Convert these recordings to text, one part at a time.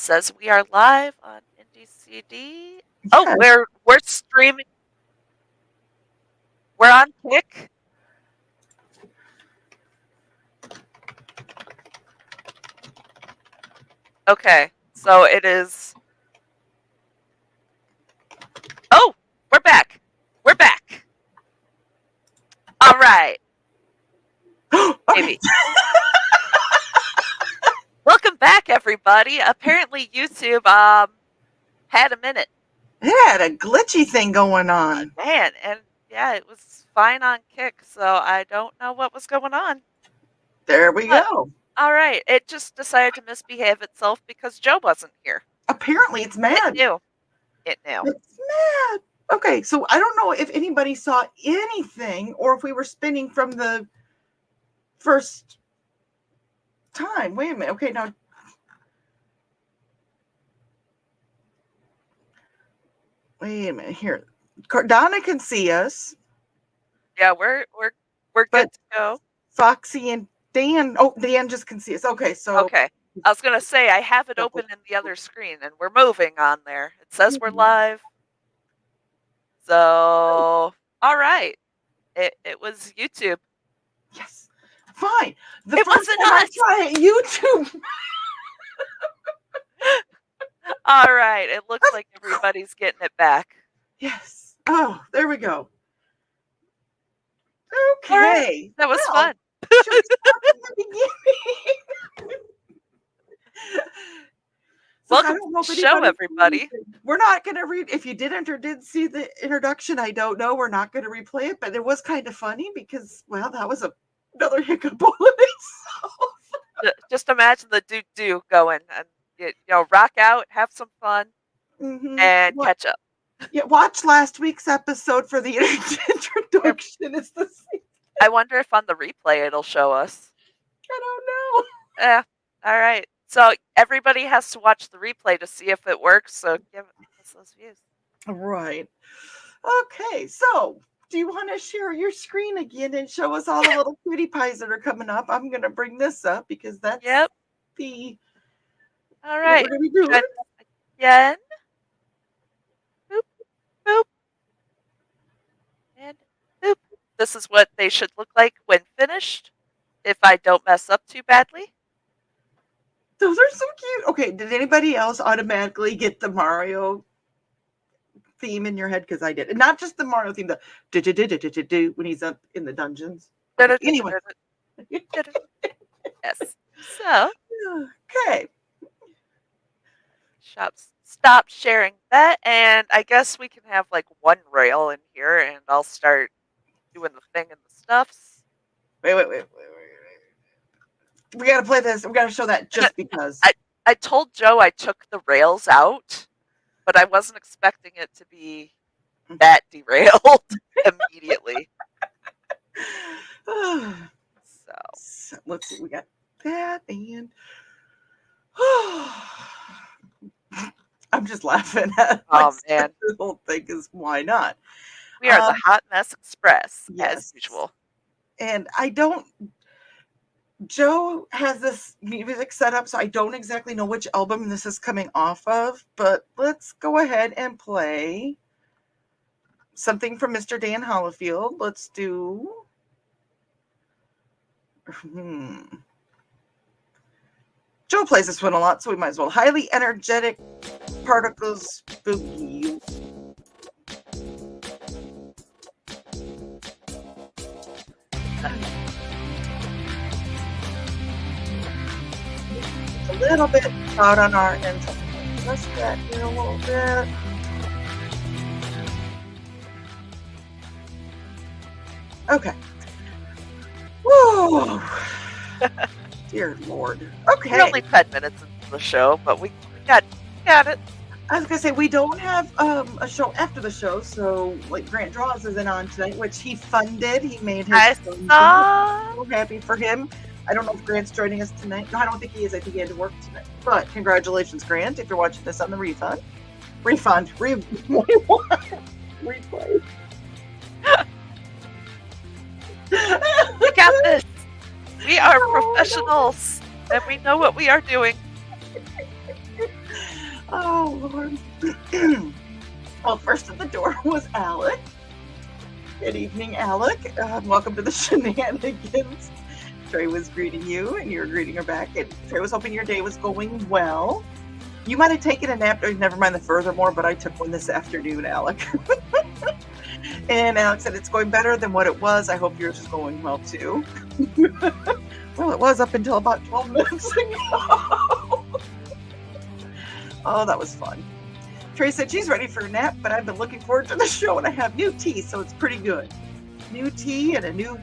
says we are live on NDCD. Oh, Yes. we're streaming. We're on Kick. Okay, so it is. Oh, we're back. We're back. All right, Okay. maybe. Welcome back, everybody. Apparently, YouTube had a minute. It had a glitchy thing going on. Man, and yeah, it was fine on Kick, so I don't know what was going on. There we But go. all right, it just decided to misbehave itself because Joe wasn't here. Apparently, it's mad. It knew. It knew. It's mad. Okay, so I don't know if anybody saw anything or if we were spinning from the first time. Wait a minute. Okay, now. Wait a minute. Here. Donna can see us. Yeah, we're good to go. Foxy and Dan. Oh, Dan just can see us. Okay, so. Okay. I was going to say, I have it open in the other screen, and we're moving on there. It says we're live. So, all right. It was YouTube. Yes. Fine. It wasn't us. Try it, YouTube. All right. It looks like everybody's getting it back. Yes. Oh, there we go. Okay. Right. That was fun. Should we start from the beginning? Welcome to the show, everybody. We're not going to read. If you didn't or did see the introduction, I don't know. We're not going to replay it, but it was kind of funny because, well, that was another hiccup all in itself. Just imagine the do going and rock out, have some fun, and catch up. Yeah, watch last week's episode for the introduction. It's the same. I wonder if on the replay it'll show us. I don't know. Yeah. All right. So everybody has to watch the replay to see if it works. So give us those views. Right. Okay. So do you want to share your screen again and show us all the little cutie pies that are coming up? I'm going to bring this up because that's the. All right. What are we doing? Again. Boop, boop. And boop. This is what they should look like when finished, if I don't mess up too badly. Those are so cute. Okay, did anybody else automatically get the Mario theme in your head? Because I did. And not just the Mario theme, the do when he's up in the dungeons. Okay, anyway. Yes. So. Okay. Stop sharing that, and I guess we can have like one rail in here, and I'll start doing the thing and the stuffs. Wait. We got to play this. We got to show that just because. I told Joe I took the rails out, but I wasn't expecting it to be that derailed immediately. So let's see. We got that, and I'm just laughing at man. The whole thing is why not? We are the Hot Mess Express, as usual. And Joe has this music set up, so I don't exactly know which album this is coming off of, but let's go ahead and play something from Mr. Dan Hollifield. Let's do... Joe plays this one a lot, so we might as well. Highly Energetic Particles Boogie. A little bit out on our end. Let's get here a little bit. Okay. Whoa. Dear Lord. Okay. We're only 10 minutes into the show, but we got it. I was going to say, we don't have a show after the show, so like Grant Draws isn't on tonight, which he funded. He made his so happy for him. I don't know if Grant's joining us tonight. No, I don't think he is. I think he had to work tonight. But congratulations, Grant, if you're watching this on the replay. We got this. We are professionals, and we know what we are doing. Oh, Lord. Well, first at the door was Alec. Good evening, Alec. Welcome to the shenanigans. Trey was greeting you, and you were greeting her back. And Trey was hoping your day was going well. You might have taken a nap. Never mind the furthermore, but I took one this afternoon, Alec. And Alex said, it's going better than what it was. I hope yours is going well, too. Well, it was up until about 12 minutes ago. Oh, that was fun. Trey said she's ready for a nap, but I've been looking forward to the show, and I have new tea, so it's pretty good. New tea and a new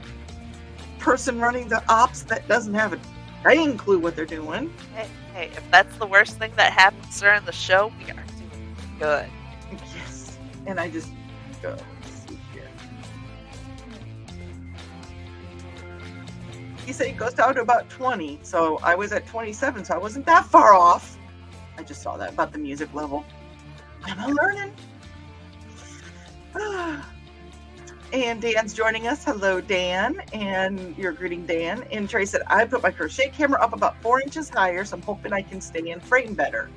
person running the ops that doesn't have a dang clue what they're doing. Hey, if that's the worst thing that happens during the show, we are doing good. Yes. And I just go. He said he goes down to about 20, so I was at 27, so I wasn't that far off. I just saw that about the music level. I'm learning. And Dan's joining us. Hello, Dan. And you're greeting Dan. And Trey said, I put my crochet camera up about 4 inches higher, so I'm hoping I can stay in frame better.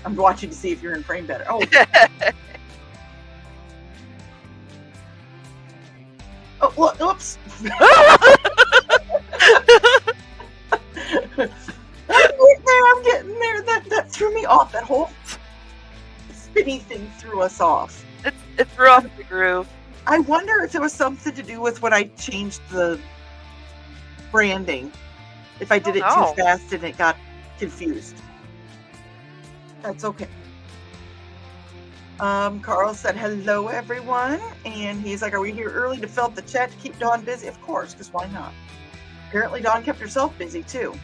I'm watching to see if you're in frame better. Oh. Oh, well, oops. I'm getting there. That threw me off. That whole spinny thing threw us off. It threw off the groove. I wonder if it was something to do with when I changed the branding. If I did it too fast and it got confused. That's okay. Carl said, hello, everyone. And he's like, are we here early to fill up the chat to keep Dawn busy? Of course, because why not? Apparently, Dawn kept herself busy, too.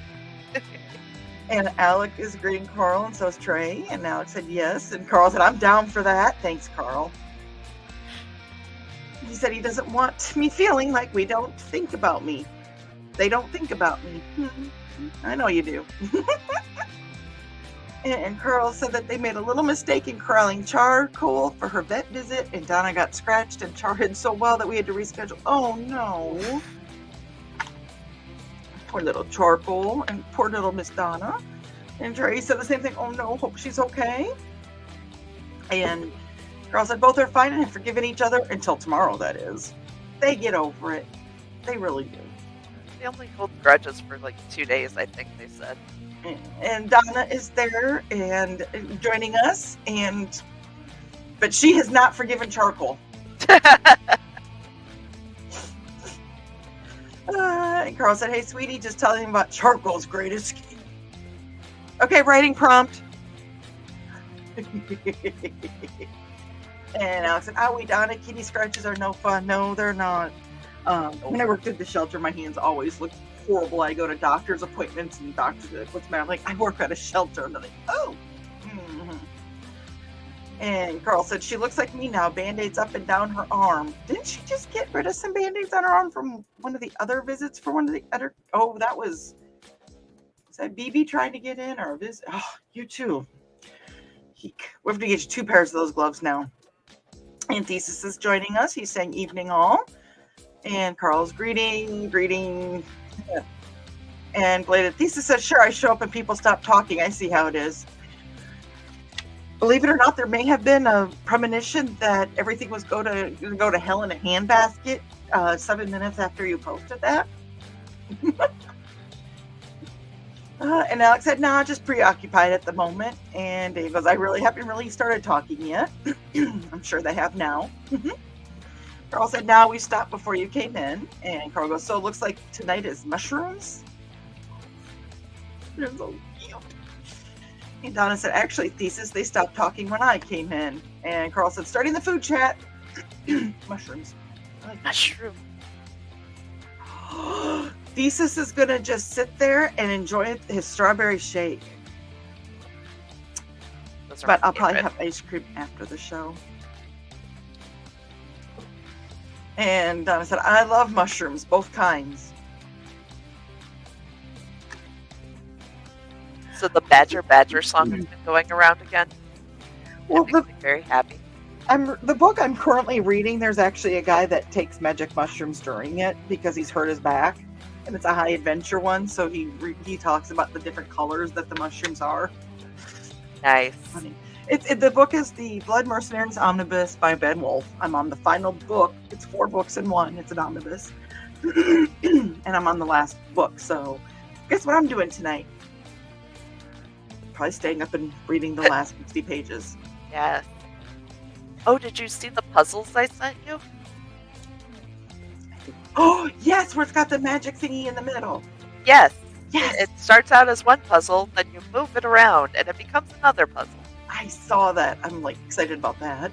And Alec is greeting Carl, and so is Trey. And Alec said, yes. And Carl said, I'm down for that. Thanks, Carl. He said he doesn't want me feeling like we don't think about me. They don't think about me. I know you do. And Carl said that they made a little mistake in corralling charcoal for her vet visit, and Donna got scratched and charred so well that we had to reschedule. Oh, no. Poor little charcoal and poor little Miss Donna. And Trey said the same thing. Oh, no, hope she's okay. And Carl said both are fine and have forgiven each other until tomorrow, that is. They get over it. They really do. They only hold grudges for like 2 days, I think they said. And Donna is there and joining us, but she has not forgiven charcoal. And Carl said, hey, sweetie, just telling him about charcoal's greatest escape. Okay, writing prompt. And Alex said, owie, Donna, kitty scratches are no fun. No, they're not. When I worked at the shelter, my hands always looked horrible. I go to doctor's appointments and doctors are like, what's the matter? I'm like, I work at a shelter. And they're like, oh. Mm-hmm. And Carl said, she looks like me now, Band-Aids up and down her arm. Didn't she just get rid of some Band-Aids on her arm from one of the other visits for one of the other? Oh, was that BB trying to get in or visit? Oh, you too. We have to get you 2 pairs of those gloves now. And Thesis is joining us. He's saying evening all. And Carl's greeting. And Bladed Thesis says, sure, I show up and people stop talking. I see how it is. Believe it or not, there may have been a premonition that everything was going to go to hell in a handbasket 7 minutes after you posted that. And Alex said, nah, just preoccupied at the moment. And Dave goes, I really haven't really started talking yet. I'm sure they have now. Carl said, now we stopped before you came in. And Carl goes, so it looks like tonight is mushrooms? They're so cute. And Donna said, actually, Thesis, they stopped talking when I came in. And Carl said, starting the food chat. Mushrooms. Like mushroom. Thesis is going to just sit there and enjoy his strawberry shake. But I'll probably have ice cream after the show. And Donna said, I love mushrooms, both kinds. So the Badger song has been going around again. Well, it makes me very happy. The book I'm currently reading, there's actually a guy that takes magic mushrooms during it because he's hurt his back, and it's a high adventure one. So he talks about the different colors that the mushrooms are. Nice. Funny. The book is the Blood Mercenaries Omnibus by Ben Wolf. I'm on the final book. It's 4 books in one. It's an omnibus, and I'm on the last book. So, guess what I'm doing tonight? Probably staying up and reading the last 60 pages. Yes. Oh, did you see the puzzles I sent you? Oh, yes, where it's got the magic thingy in the middle. Yes. Yes. It starts out as one puzzle, then you move it around, and it becomes another puzzle. I saw that. I'm like excited about that.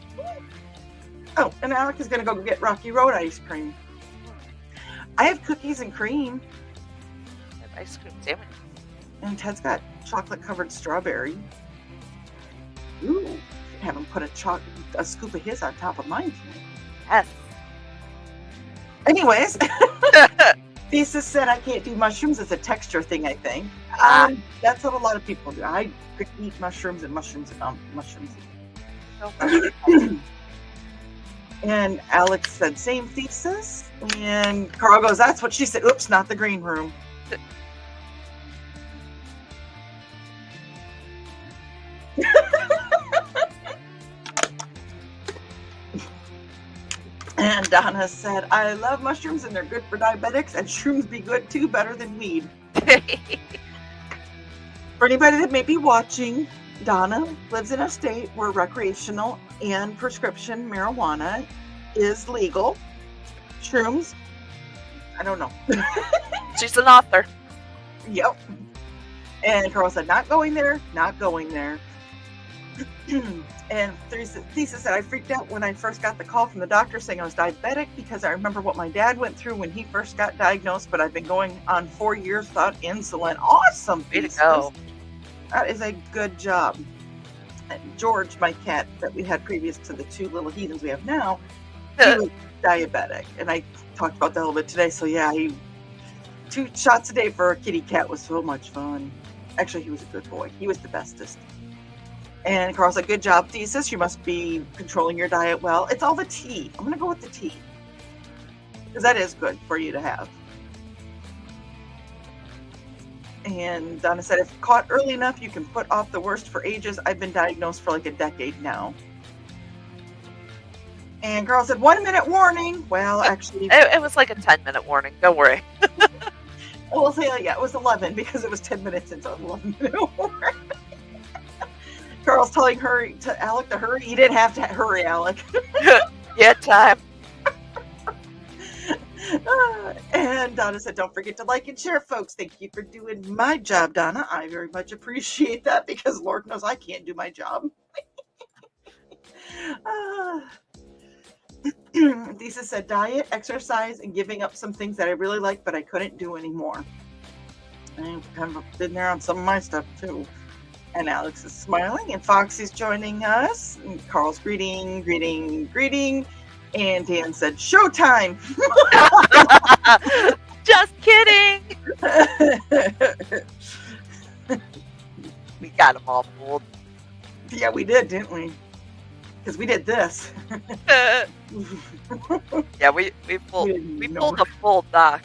Oh, and Alec is going to go get Rocky Road ice cream. I have cookies and cream. I have ice cream sandwiches. And Ted's got chocolate covered strawberry. Ooh. Have him put a scoop of his on top of mine tonight. Yes. Anyways, Thesis said I can't do mushrooms. It's a texture thing, I think. That's what a lot of people do. I could eat mushrooms and mushrooms and mushrooms. So And Alex said same Thesis. And Carl goes, that's what she said. Oops, not the green room. And Donna said, I love mushrooms and they're good for diabetics, and shrooms be good too, better than weed. For anybody that may be watching, Donna lives in a state where recreational and prescription marijuana is legal. Shrooms, I don't know. She's an author. Yep. And Carl said, not going there, not going there. And Thesis said, I freaked out when I first got the call from the doctor saying I was diabetic because I remember what my dad went through when he first got diagnosed, but I've been going on 4 years without insulin. Awesome. Way to go. That is a good job. And George, my cat that we had previous to the 2 little heathens we have now, he was diabetic. And I talked about that a little bit today. So yeah, 2 shots a day for a kitty cat was so much fun. Actually, he was a good boy. He was the bestest. And Carl said, good job, Thesis. You must be controlling your diet well. It's all the tea. I'm going to go with the tea. Because that is good for you to have. And Donna said, if caught early enough, you can put off the worst for ages. I've been diagnosed for like a decade now. And Carl said, 1 minute warning. Well, actually. It was like a 10-minute warning. Don't worry. We'll say, yeah, it was 11 because it was 10 minutes into 11-minute warning. Carl's telling Alec to hurry. You didn't have to hurry, Alec. Yeah, time. And Donna said, don't forget to like and share, folks. Thank you for doing my job, Donna. I very much appreciate that because Lord knows I can't do my job. Lisa said, diet, exercise, and giving up some things that I really like, but I couldn't do anymore. I've kind of been there on some of my stuff, too. And Alex is smiling, and Foxy's joining us. And Carl's greeting. And Dan said, showtime. Just kidding. We got them all fooled. Yeah, we did, didn't we? Because we did this. Yeah, we pulled a full doc.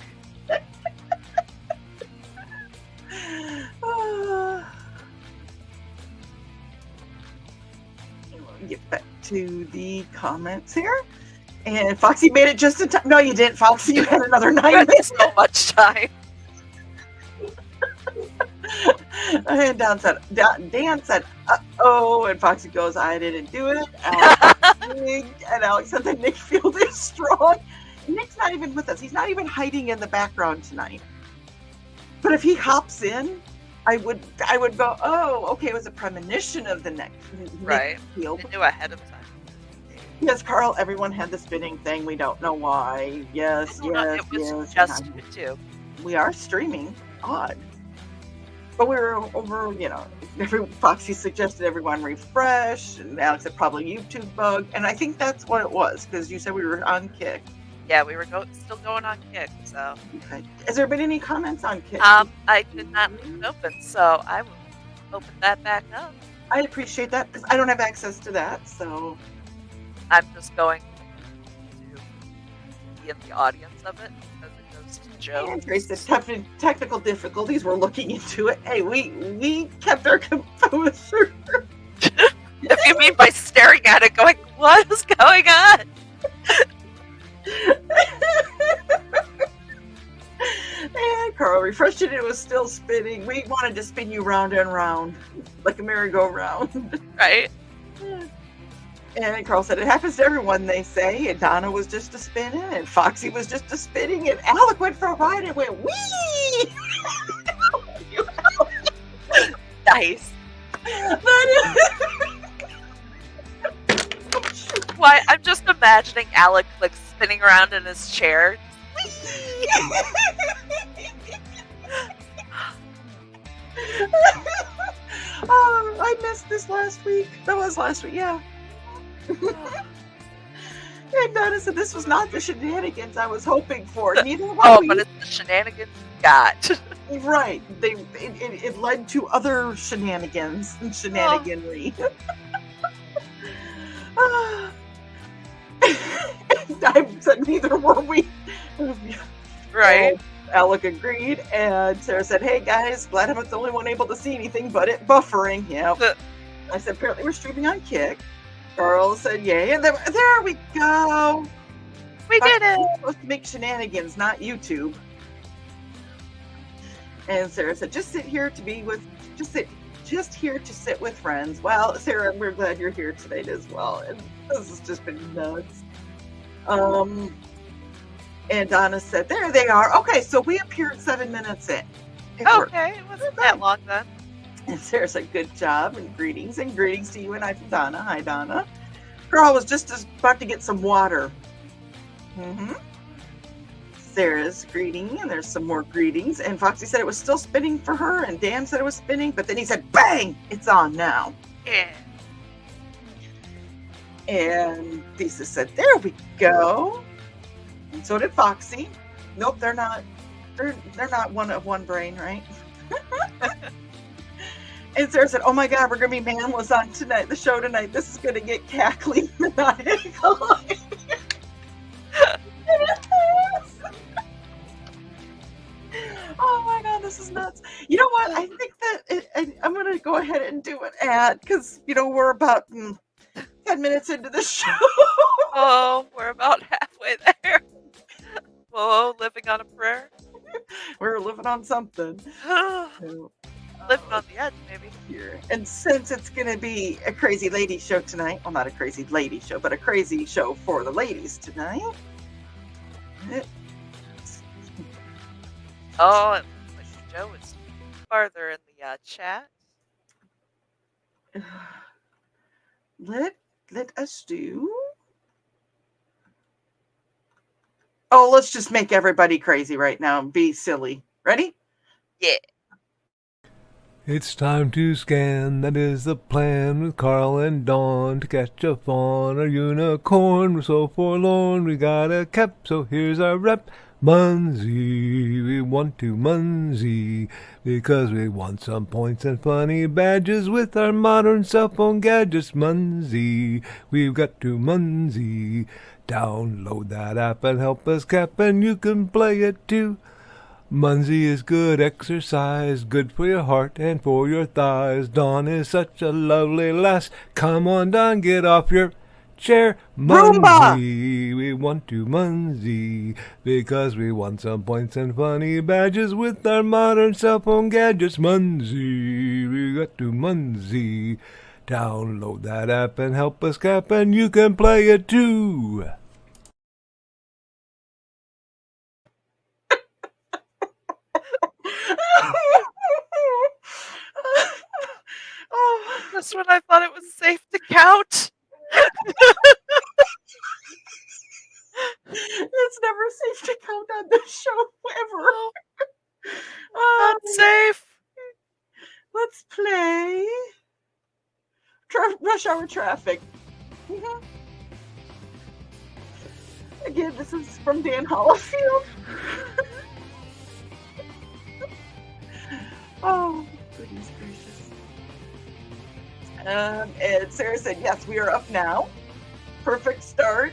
Get back to the comments here. And Foxy made it just in time. No, you didn't, Foxy. You had another 9 minutes. So much time. And Dan said, uh-oh. And Foxy goes, I didn't do it. And Alex said that Nick Field is strong. Nick's not even with us. He's not even hiding in the background tonight. But if he hops in, I would go, oh, okay, it was a premonition of the next. Right. Field. I knew ahead of time. Yes, Carl, everyone had the spinning thing. We don't know why. Yes. It was just you two. We are streaming. Odd. But we were over, Foxy suggested everyone refresh, and Alex said probably YouTube bug, and I think that's what it was, because you said we were on Kick. Yeah, we were still going on Kick, so. Okay. Has there been any comments on Kick? I did not leave it open, so I will open that back up. I appreciate that, because I don't have access to that, so. I'm just going to be in the audience of it because it goes to Joe. And Trey said, technical difficulties. We're looking into it. Hey, we kept our composure. If you mean by staring at it, going, what is going on? And Carl refreshed it. It was still spinning. We wanted to spin you round and round, like a merry-go-round. Right? And Carl said, it happens to everyone, they say. And Donna was just a spinning, and Foxy was just a spinning, and Alec went for a ride and went, wee! Nice. Why? I'm just imagining Alec like spinning around in his chair. Oh, I missed this last week. That was last week, yeah. And Donna said this was not the shenanigans I was hoping for. Neither but it's the shenanigans you got. Right. It led to other shenanigans and shenaniganry. I said neither were we. Right. Alec agreed, and Sarah said, hey guys, glad I'm not the only one able to see anything but it buffering. Yeah. I said, apparently we're streaming on Kick. Carl said, yay. And there we go. We did it. We're supposed to make shenanigans, not YouTube. And Sarah said, just here to sit with friends. Well, Sarah, we're glad you're here tonight as well. And this has just been nuts. And Donna said, there they are. Okay, so we appeared 7 minutes in. It wasn't that long then. And Sarah said, good job, and greetings to you and I from Donna. Hi, Donna. Carl was just about to get some water. Sarah's greeting, and there's some more greetings. And Foxy said it was still spinning for her, and Dan said it was spinning, but then he said, bang, it's on now. Yeah. And Lisa said, there we go. And so did Foxy. Nope, they're not one of one brain, right? And Sarah said, oh my God, we're going to be manless on the show tonight. This is going to get cackling maniacal. Oh my God, this is nuts. You know what? I think that I'm going to go ahead and do an ad because, we're about 10 minutes into the show. Oh, we're about halfway there. Whoa, living on a prayer? We're living on something. Living on the edge, maybe. Here. And since it's going to be a crazy lady show tonight, well, not a crazy lady show, but a crazy show for the ladies tonight. Oh, it looks like Joe is farther in the chat. Let us do. Oh, let's just make everybody crazy right now and be silly. Ready? Yeah. It's time to scan, that is the plan, with Carl and Dawn to catch a fawn or unicorn. We're so forlorn, we got a cap, so here's our rep. Munsey, we want to Munsey, because we want some points and funny badges with our modern cell phone gadgets. Munsey, we've got to Munsey. Download that app and help us cap, and you can play it too. Munsey is good exercise, good for your heart and for your thighs. Dawn is such a lovely lass. Come on, Dawn, get off your chair. Munsey, we want to Munsey, because we want some points and funny badges with our modern cell phone gadgets. Munsey, we got to Munsey. Download that app and help us cap, and you can play it too. Just when I thought it was safe to count. It's never safe to count on this show ever. Not safe. Let's play Rush Hour Traffic. Again, this is from Dan Hollifield. Oh, goodness gracious. And Sarah said, yes, we are up now. perfect start.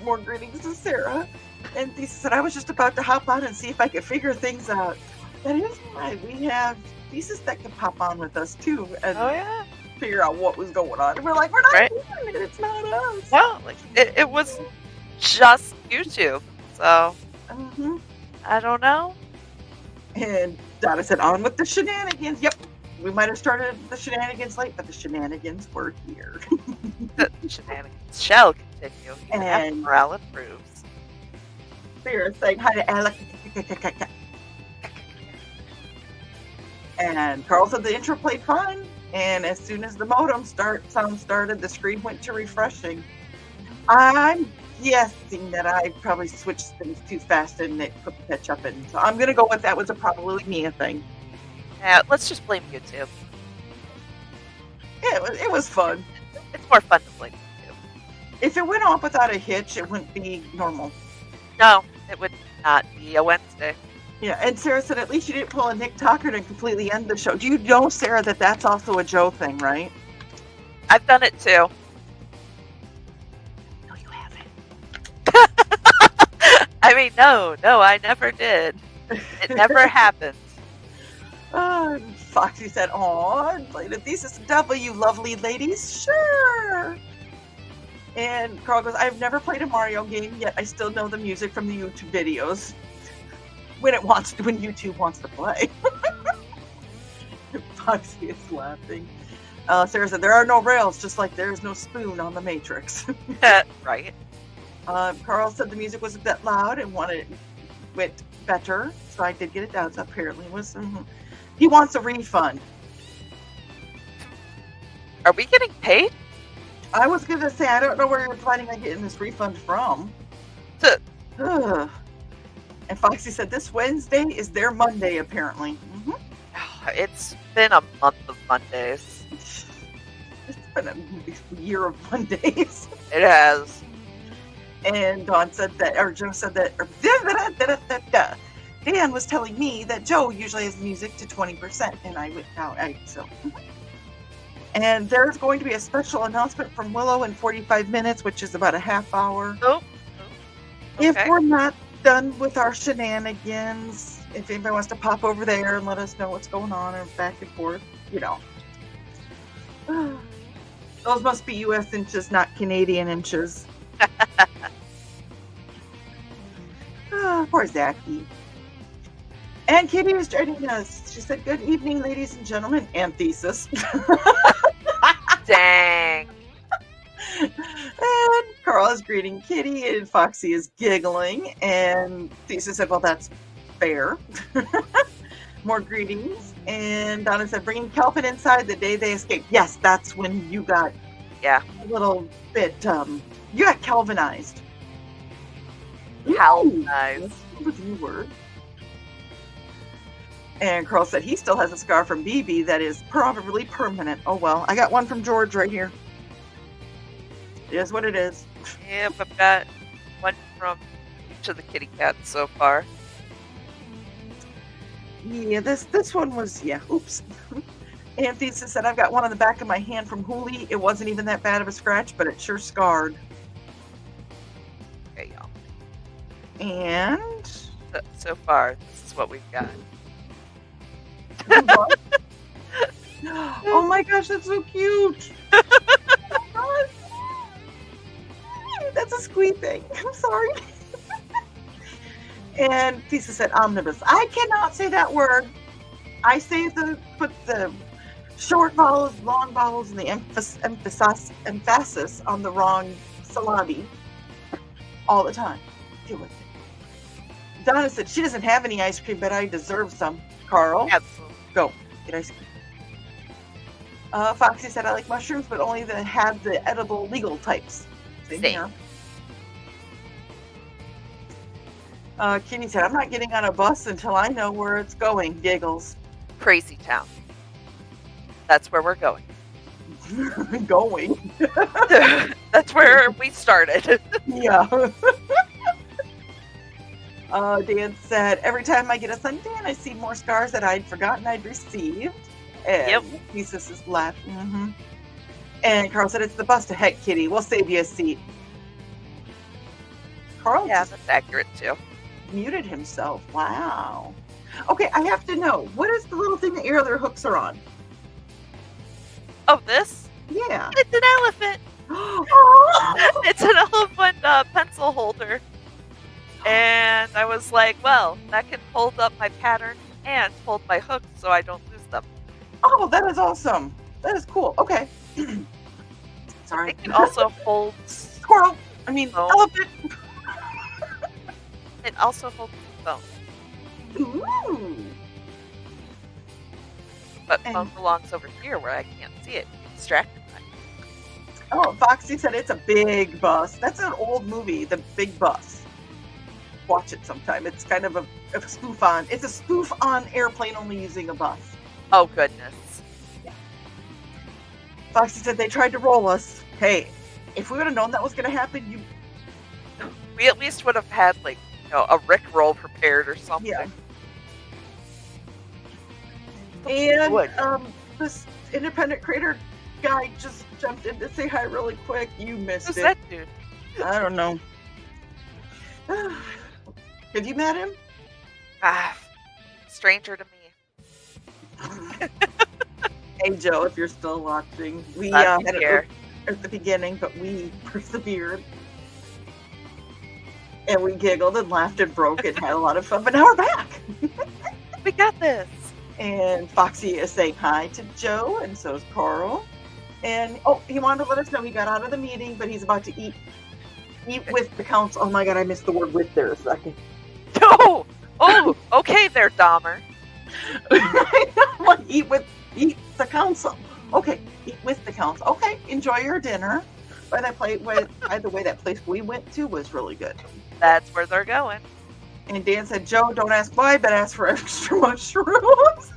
More greetings to Sarah. And he said, I was just about to hop on and see if I could figure things out. That is right. We have pieces that can pop on with us too and Oh yeah. figure out what was going on. And we're like, we're not Right. doing it. It's not us. Well, like, it was just YouTube, so Mhm. I don't know. And Donna said, on with the shenanigans. Yep. We might have started the shenanigans late, but the shenanigans were here. The shenanigans shall continue even after And- morale improves. Sarah saying hi to Alec. And Carl said the intro played fine. And as soon as the modem sound started, the screen went to refreshing. I'm guessing that I probably switched things too fast and it put the catch up in. So I'm going to go with that was probably me thing. Yeah, let's just blame YouTube. Yeah, it was fun. It's more fun to blame YouTube. If it went off without a hitch, it wouldn't be normal. No, it would not be a Wednesday. Yeah, and Sarah said at least you didn't pull a Nick Tucker and completely end the show. Do you know, Sarah, that that's also a Joe thing, right? I've done it too. No, you haven't. I mean, no, I never did. It never happened. Foxy said, "Aw, played a thesis W, lovely ladies. Sure." And Carl goes, "I've never played a Mario game yet. I still know the music from the YouTube videos when YouTube wants to play." Foxy is laughing. Sarah said, "There are no rails, just like there is no spoon on the Matrix." Right. Carl said the music was a bit loud and wanted it better, so I did get it down. So apparently, it was he wants a refund. Are we getting paid? I was gonna say I don't know where you're planning on getting this refund from. To- Ugh. And Foxy said this Wednesday is their Monday, apparently. It's been a month of Mondays. It's been a year of Mondays. It has. And Dawn said that, or Joe said that, or Dan was telling me that Joe usually has music to 20%, and I went out. And there's going to be a special announcement from Willow in 45 minutes, which is about a half hour. Oh. If Okay. we're not done with our shenanigans, if anybody wants to pop over there and let us know what's going on or back and forth, you know. Those must be U.S. inches, not Canadian inches. Poor Zachy. And Kitty was joining us. She said, "Good evening, ladies and gentlemen," and thesis. Dang. And Carl is greeting Kitty, and Foxy is giggling. And thesis said, "Well, that's fair." More greetings. And Donna said, "Bringing Kelvin inside the day they escaped." Yes, that's when you got Yeah. a little bit, you got Calvinized. Calvinized. That's a new word. And Carl said he still has a scar from BB that is probably permanent. Oh well, I got one from George right here. It is what it is. Yep, I've got one from each of the kitty cats so far. Yeah, this one was, yeah, oops. And Thesis said, "I've got one on the back of my hand from Hooli. It wasn't even that bad of a scratch, but it sure scarred." Okay, y'all. And So far, this is what we've got. oh my gosh, that's so cute. Oh my gosh. That's a squeak thing. I'm sorry. And Thesis said, "Omnibus." I cannot say that word. I say put the short vowels, long vowels, and the emphasis on the wrong syllabi all the time. Deal with it. Donna said she doesn't have any ice cream, but I deserve some. Carl, Absolutely. go get ice cream. Foxy said, "I like mushrooms, but only that have the edible legal types." Same Same. here. Kitty said, "I'm not getting on a bus until I know where it's going." Giggles. Crazy town. That's where we're going. Going. That's where we started. Yeah. Dan said, "Every time I get a suntan, I see more scars that I'd forgotten I'd received." And Yep. Thesis is laughing. And Carl said, it's the bus to heck, kitty. We'll save you a seat. Carl Yeah, just that's accurate too. muted himself. Wow. Okay, I have to know, what is the little thing that your other hooks are on? Oh, this? Yeah. It's an elephant. Oh. It's an elephant pencil holder. And I was like, well, that can hold up my pattern and hold my hooks so I don't lose them. Oh, that is awesome. That is cool. Okay. Sorry. It also holds Squirrel. I mean, Oh. elephant. it also holds the phone. Ooh. But And- phone belongs over here where I can't see it. It's distracted by it. Oh, Foxy said it's a big bus. That's an old movie, The Big Bus. Watch it sometime. It's kind of a spoof on. It's a spoof on Airplane only using a bus. Oh, goodness. Foxy said they tried to roll us. Hey, if we would have known that was going to happen, you. We at least would have had, like, a Rickroll prepared or something. Yeah. And Would. this independent creator guy just jumped in to say hi really quick. You missed Who's it. that dude? I don't know. Have you met him? Ah, stranger to me. Hey Joe, if you're still watching, we Glad had you're it here. at the beginning, but we persevered. And we giggled and laughed and broke and had a lot of fun. But now we're back. We got this. And Foxy is saying hi to Joe, and so is Carl. And he wanted to let us know he got out of the meeting, but he's about to eat with the council. Oh my god, I missed the word "with" there a second. Oh, okay there, Dahmer. Like, eat the council. Okay, eat with the council. Okay, enjoy your dinner. By the way, that place we went to was really good. That's where they're going. And Dan said, Joe, don't ask why, but ask for extra mushrooms.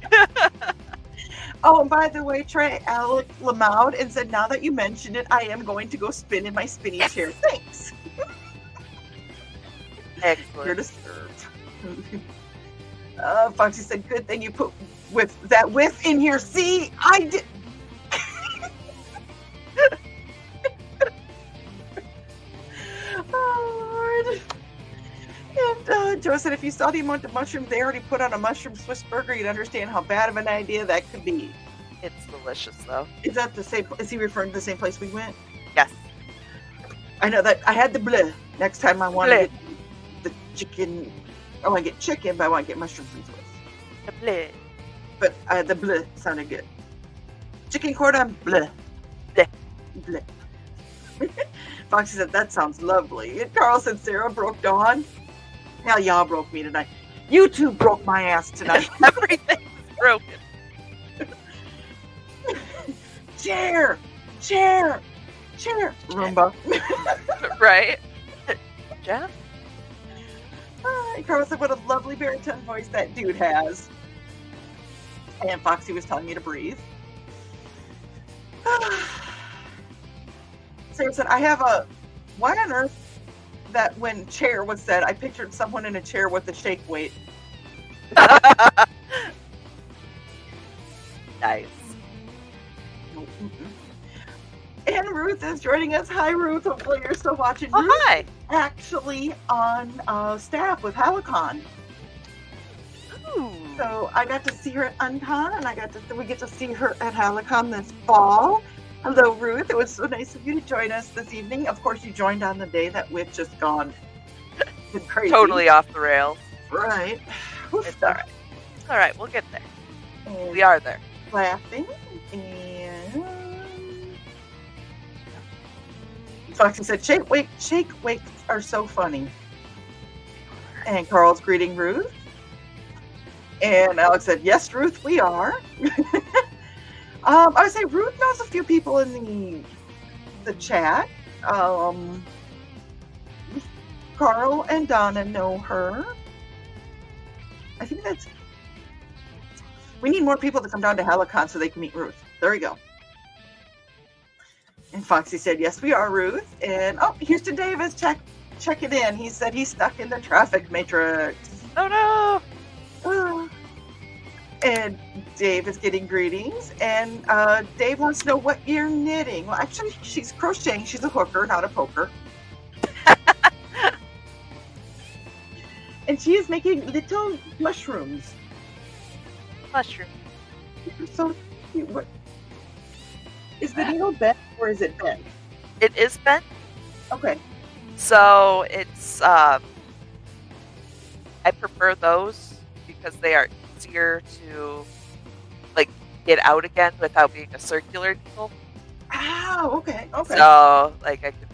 Oh, and by the way, Trey, Alec Lamoud, and said, now that you mentioned it, I am going to go spin in my spinny chair. Thanks. You're Excellent. disturbed. Foxy said, good thing you put with in here. See, I did. Oh, Lord. And Joe said, if you saw the amount of mushrooms they already put on a mushroom Swiss burger, you'd understand how bad of an idea that could be. It's delicious, though. Is that the same? Is he referring to the same place we went? Yes. I know that I had the bleh. Next time I want to Bleh. get the chicken. I want to get chicken, but I want to get mushrooms and Swiss. The bleh. But the bleh sounded good. Chicken cordon bleh. Bleh. Bleh. Foxy said, that sounds lovely. And Carl said, Sarah broke Dawn. Hell, y'all broke me tonight. You two broke my ass tonight. Everything's broken. Chair. Roomba. Right? Jeff? And Carl said, what a lovely baritone voice that dude has. And Foxy was telling me to breathe. Sarah said, why on earth that when chair was said, I pictured someone in a chair with a shake weight. Nice. And Ruth is joining us. Hi, Ruth. Hopefully you're still watching. Oh, Ruth hi. actually on staff with Halicon. Ooh. So I got to see her at Uncon, and we get to see her at Halicon this fall. Hello, Ruth. It was so nice of you to join us this evening. Of course, you joined on the day that we've just gone crazy. Totally off the rails. Right. It's all right. All right, we'll get there. And We are there. laughing. And Foxy said, shake wakes are so funny. And Carl's greeting Ruth. And Alex said, yes, Ruth, we are. I would say Ruth knows a few people in the chat. Carl and Donna know her. I think we need more people to come down to Halicon so they can meet Ruth. There we go. And Foxy said, yes, we are, Ruth. And Houston Davis checking in. He said he's stuck in the traffic matrix. Oh, no. And Dave is getting greetings, and Dave wants to know what you're knitting. Well, actually, she's crocheting. She's a hooker, not a poker. And she is making little mushrooms. Mushroom. They're so cute. What? Is the needle bent or is it bent? It is bent, Okay. so it's I prefer those because they are easier to like get out again without being a circular needle. Oh, okay. Okay. So like I could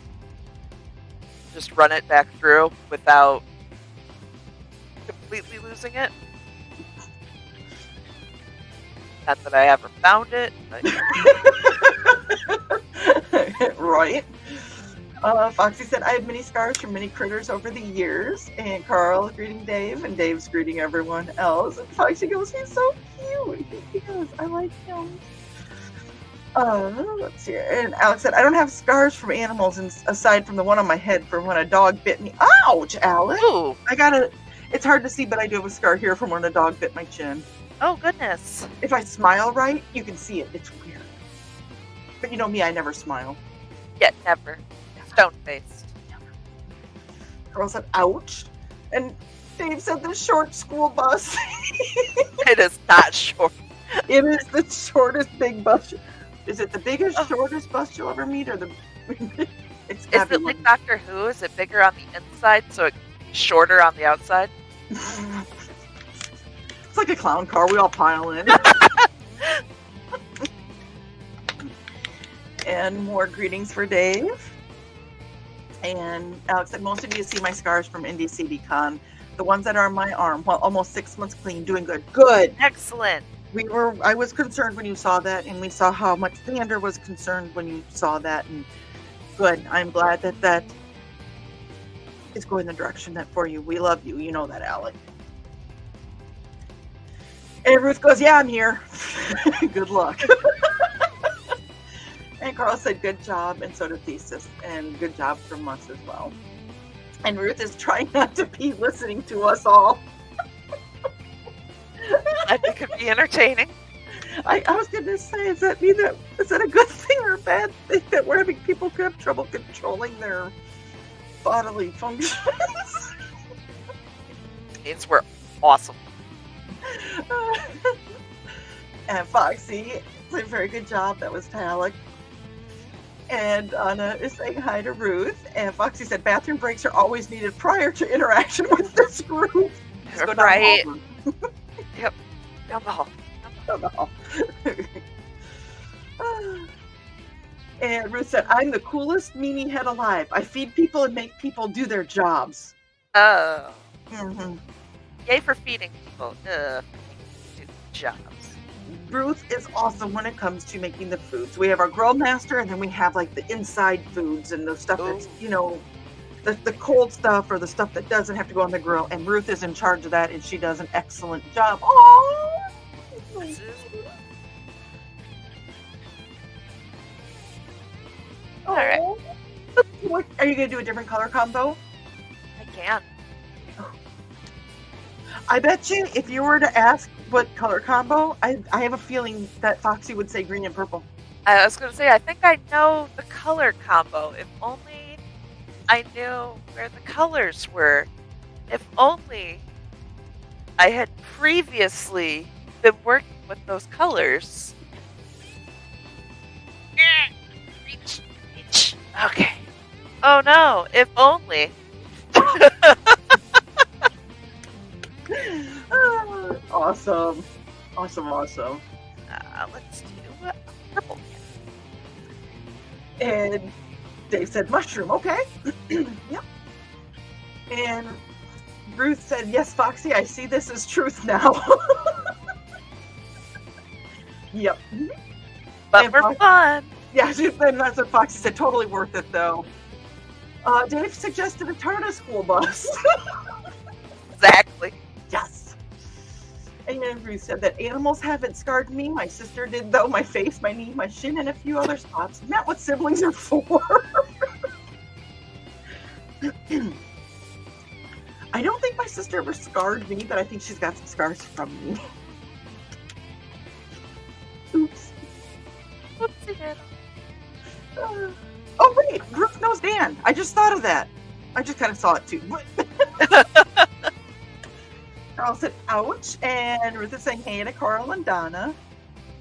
just run it back through without completely losing it. Not that I ever found it, but Right. Foxy said, I have many scars from many critters over the years. And Carl greeting Dave, and Dave's greeting everyone else. And Foxy goes, he's so cute. He goes, I like him. Let's see. And Alex said, I don't have scars from animals aside from the one on my head from when a dog bit me. Ouch, Alex. ooh, It's hard to see, but I do have a scar here from when a dog bit my chin. oh goodness. If I smile right, you can see it. It's weird. But you know me, I never smile. Yet never. Stone faced. Carl said, ouch. And Dave said, the short school bus. It is not short. It is the shortest big bus. Is it the biggest, shortest bus you'll ever meet, or the? It's Is gotta it be like Doctor Who? Is it bigger on the inside so it's shorter on the outside? one. It's like a clown car. We all pile in. And more greetings for Dave. And Alex said, most of you see my scars from Indie CDCon. The ones that are on my arm. Well, almost 6 months clean, doing good. Good. Excellent. I was concerned when you saw that, and we saw how much Xander was concerned when you saw that, and good. I'm glad that is going the direction that for you. We love you. You know that, Alec. And Ruth goes, yeah, I'm here. Good luck. And Carl said, good job, and so did Thesis, and good job from us as well. And Ruth is trying not to be listening to us all. I think it could be entertaining. I was going to say, is that a good thing or a bad thing that we're having people who have trouble controlling their bodily functions? Means we're awesome. And Foxy did a very good job. That was Alec. And Anna is saying hi to Ruth. And Foxy said bathroom breaks are always needed prior to interaction with this group. Let's go down the Right. hall. Yep. Down the hall. Down the hall. And Ruth said, I'm the coolest meanie head alive. I feed people and make people do their jobs. Oh. Mm-hmm. Yay for feeding people. Do jobs. Ruth is awesome when it comes to making the foods. We have our grill master, and then we have like the inside foods and the stuff that's, the cold stuff or the stuff that doesn't have to go on the grill. And Ruth is in charge of that, and she does an excellent job. Oh, All right. What, are you going to do a different color combo? I can. I bet you if you were to ask what color combo, I have a feeling that Foxy would say green and purple. I was going to say, I think I know the color combo. If only I knew where the colors were. If only I had previously been working with those colors. Reach. Okay. Oh no, if only. Awesome. Let's do purple. And Dave said mushroom. Okay. Yep. And Ruth said, yes, Foxy, I see this as truth now. Yep. But And for Foxy- fun. Yeah, and that's what Foxy said. Totally worth it, though. Dave suggested a Tarna school bus. Exactly. Yes. And then Ruth said that animals haven't scarred me. My sister did, though. My face, my knee, my shin, and a few other spots. Isn't that what siblings are for? I don't think my sister ever scarred me, but I think she's got some scars from me. get Oh, wait. Ruth knows Dan. I just thought of that. I just kind of saw it too. Carl said, ouch. And Ruth is saying, hey to Carl and Donna.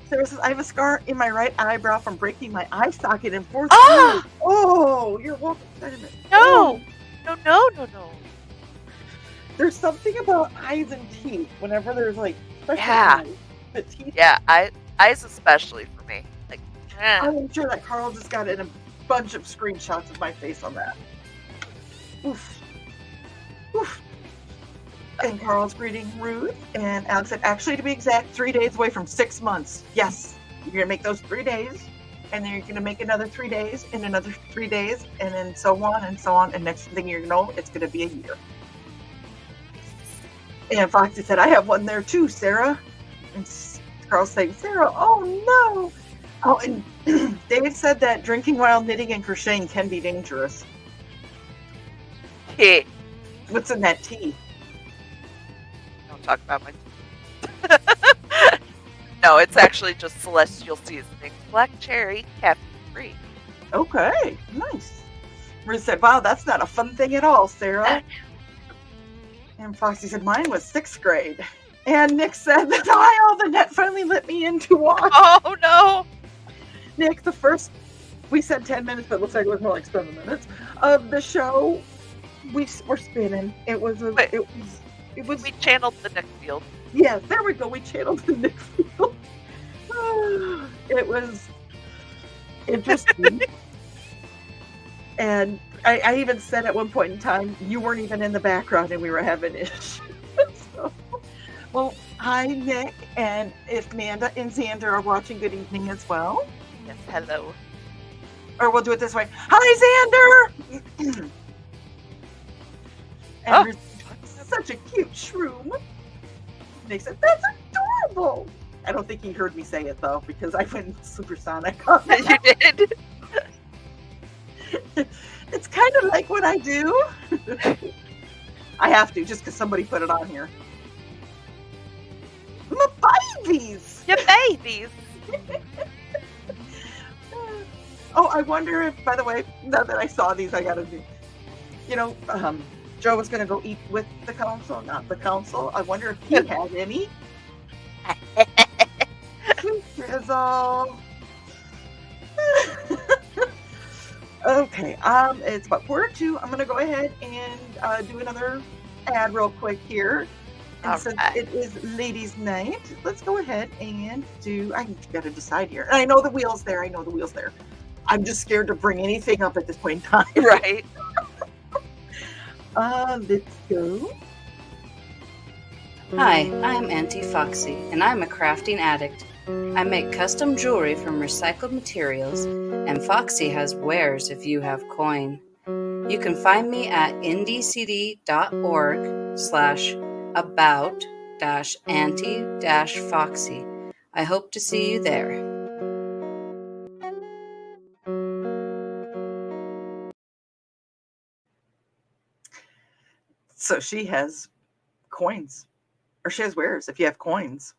Sarah says, I have a scar in my right eyebrow from breaking my eye socket in fourth grade. Oh, you're welcome. No. No. There's something about eyes and teeth whenever there's like, Yeah. the teeth. Yeah, eyes especially for me. Like, I'm sure that Carl just got in a bunch of screenshots of my face on that. Oof. Oof. And Carl's greeting Ruth. And Alex said, actually, to be exact, 3 days away from 6 months. Yes. You're going to make those 3 days. And then you're going to make another 3 days and another 3 days. And then so on and so on. And next thing you know, it's going to be a year. And Foxy said, I have one there too, Sarah. And Carl's saying, Sarah, oh no. Oh, and David said that drinking while knitting and crocheting can be dangerous. Hey, What's in that tea? don't talk about my. No, it's actually just celestial seasoning, black cherry, caffeine free. Okay, nice. Ruth said, wow, that's not a fun thing at all, Sarah. And Foxy said, mine was 6th grade. And Nick said, the aisle the net finally let me in to watch. Oh no! Nick, the first, we said 10 minutes, but it looks like it was more like 7 minutes of the show. We were spinning. It was. We channeled the Nick Field. Yes, there we go. We channeled the Nick Field. It was interesting. And I even said at one point in time, you weren't even in the background and we were having issues. So, well, hi, Nick. And if Amanda and Xander are watching, good evening as well. Yes, hello. Or we'll do it this way. Hi, Xander! And such a cute shroom. They said, that's adorable. I don't think he heard me say it, though, because I went supersonic on that. You did? It's kind of like what I do. I have to, just because somebody put it on here. My babies! Your babies! Oh, I wonder if, by the way, now that I saw these, I gotta do, Joe was gonna go eat with the council, not the council. I wonder if he had any. Drizzle. Okay, it's about 1:45. I'm gonna go ahead and do another ad real quick here. And since it is ladies' night, let's go ahead and I gotta decide here. And I know the wheel's there. I'm just scared to bring anything up at this point in time. Right. Let's go. Hi, I'm Auntie Foxy, and I'm a crafting addict. I make custom jewelry from recycled materials, and Foxy has wares if you have coin. You can find me at indcd.org/about-auntie-foxy. I hope to see you there. So she has coins, or she has wares if you have coins.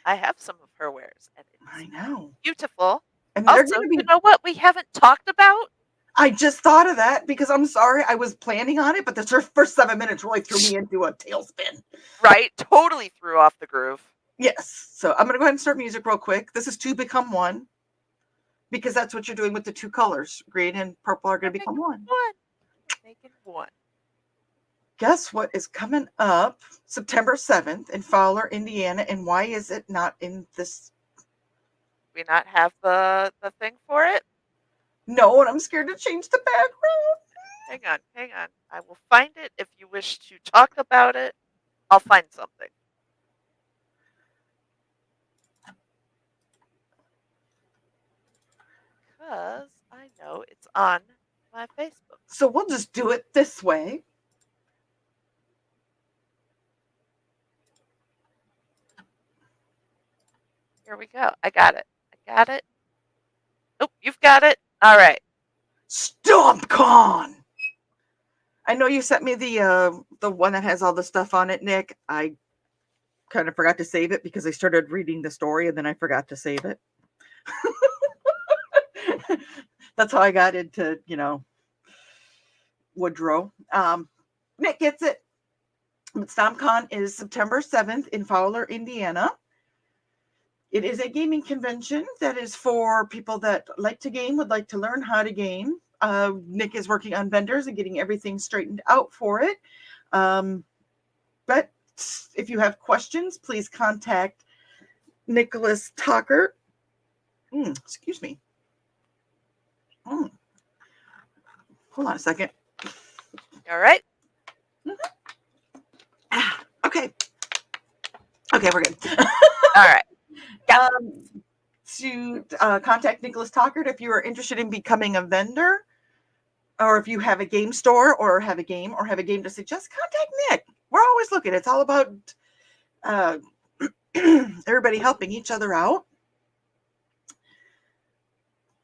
I have some of her wares, and it's I know. beautiful. And they're Also, gonna be. you know what we haven't talked about? I just thought of that because I'm sorry, I was planning on it, but the first 7 minutes really threw me into a tailspin. Right? Totally threw off the groove. Yes. So I'm gonna go ahead and start music real quick. This is 2 become 1. Because that's what you're doing with the 2 colors. Green and purple are gonna become 1. Making one. Guess what is coming up September 7th in Fowler, Indiana, and why is it not in this? We not have the thing for it? No, and I'm scared to change the background. Hang on. I will find it. If you wish to talk about it, I'll find something. Because I know it's on my Facebook. So we'll just do it this way. Here we go. I got it. Oh, you've got it. All right. StompCon! I know you sent me the one that has all the stuff on it, Nick. I kind of forgot to save it because I started reading the story and then I forgot to save it. That's how I got into, Woodrow. Nick gets it. But StompCon is September 7th in Fowler, Indiana. It is a gaming convention that is for people that like to game, would like to learn how to game. Nick is working on vendors and getting everything straightened out for it. But if you have questions, please contact Nicholas Tucker. Excuse me. Hold on a second. All right. Okay. Okay, we're good. All right. To contact Nicholas Tucker if you are interested in becoming a vendor, or if you have a game store or have a game to suggest, contact Nick. We're always looking. It's all about everybody helping each other out.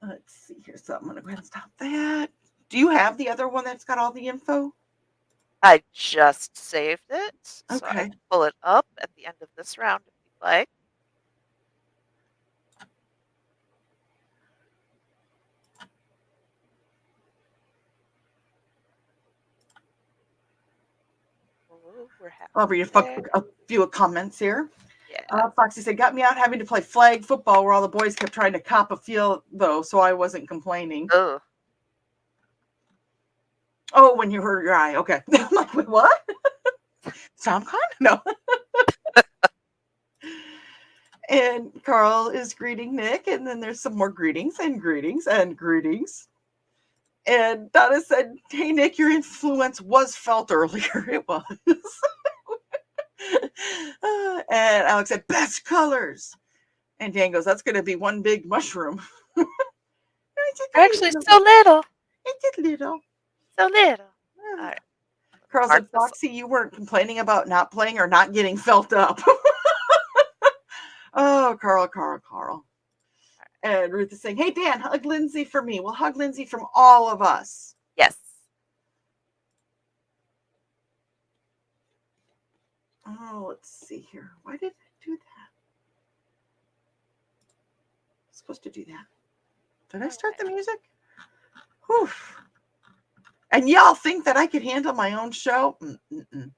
Let's see here. So I'm going to go ahead and stop that. Do you have the other one that's got all the info? I just saved it, so I Okay. can pull it up at the end of this round if you'd like. Ooh, we're I'll read a few comments here. Yeah. Foxy said, got me out having to play flag football where all the boys kept trying to cop a field, though, so I wasn't complaining. Ugh. Oh, when you hurt your eye. Okay. I'm like, wait, what? StompCon? No. And Carl is greeting Nick, and then there's some more greetings and greetings and greetings. And Donna said, hey, Nick, your influence was felt earlier. It was. And Alex said, best colors. And Dan goes, that's going to be one big mushroom. Actually, so little. It's a little. So little. All right. Carl Mark said, Foxy, you weren't complaining about not playing or not getting felt up. Oh, Carl. And Ruth is saying, hey, Dan, hug Lindsay for me. We'll hug Lindsay from all of us. Yes. Oh, let's see here. Why did I do that? I'm supposed to do that. Did I start the music? Whew. And y'all think that I could handle my own show? Mm-mm-mm.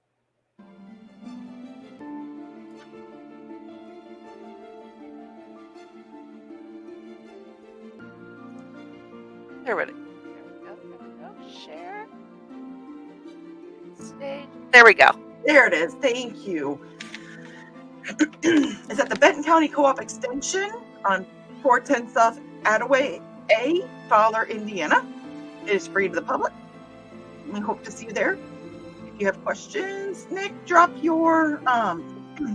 There we go. Share. Stage. There we go. There it is. Thank you. It's at the Benton County Co-op Extension on 410 South Attaway A, Fowler, Indiana. It is free to the public. We hope to see you there. If you have questions, Nick, drop your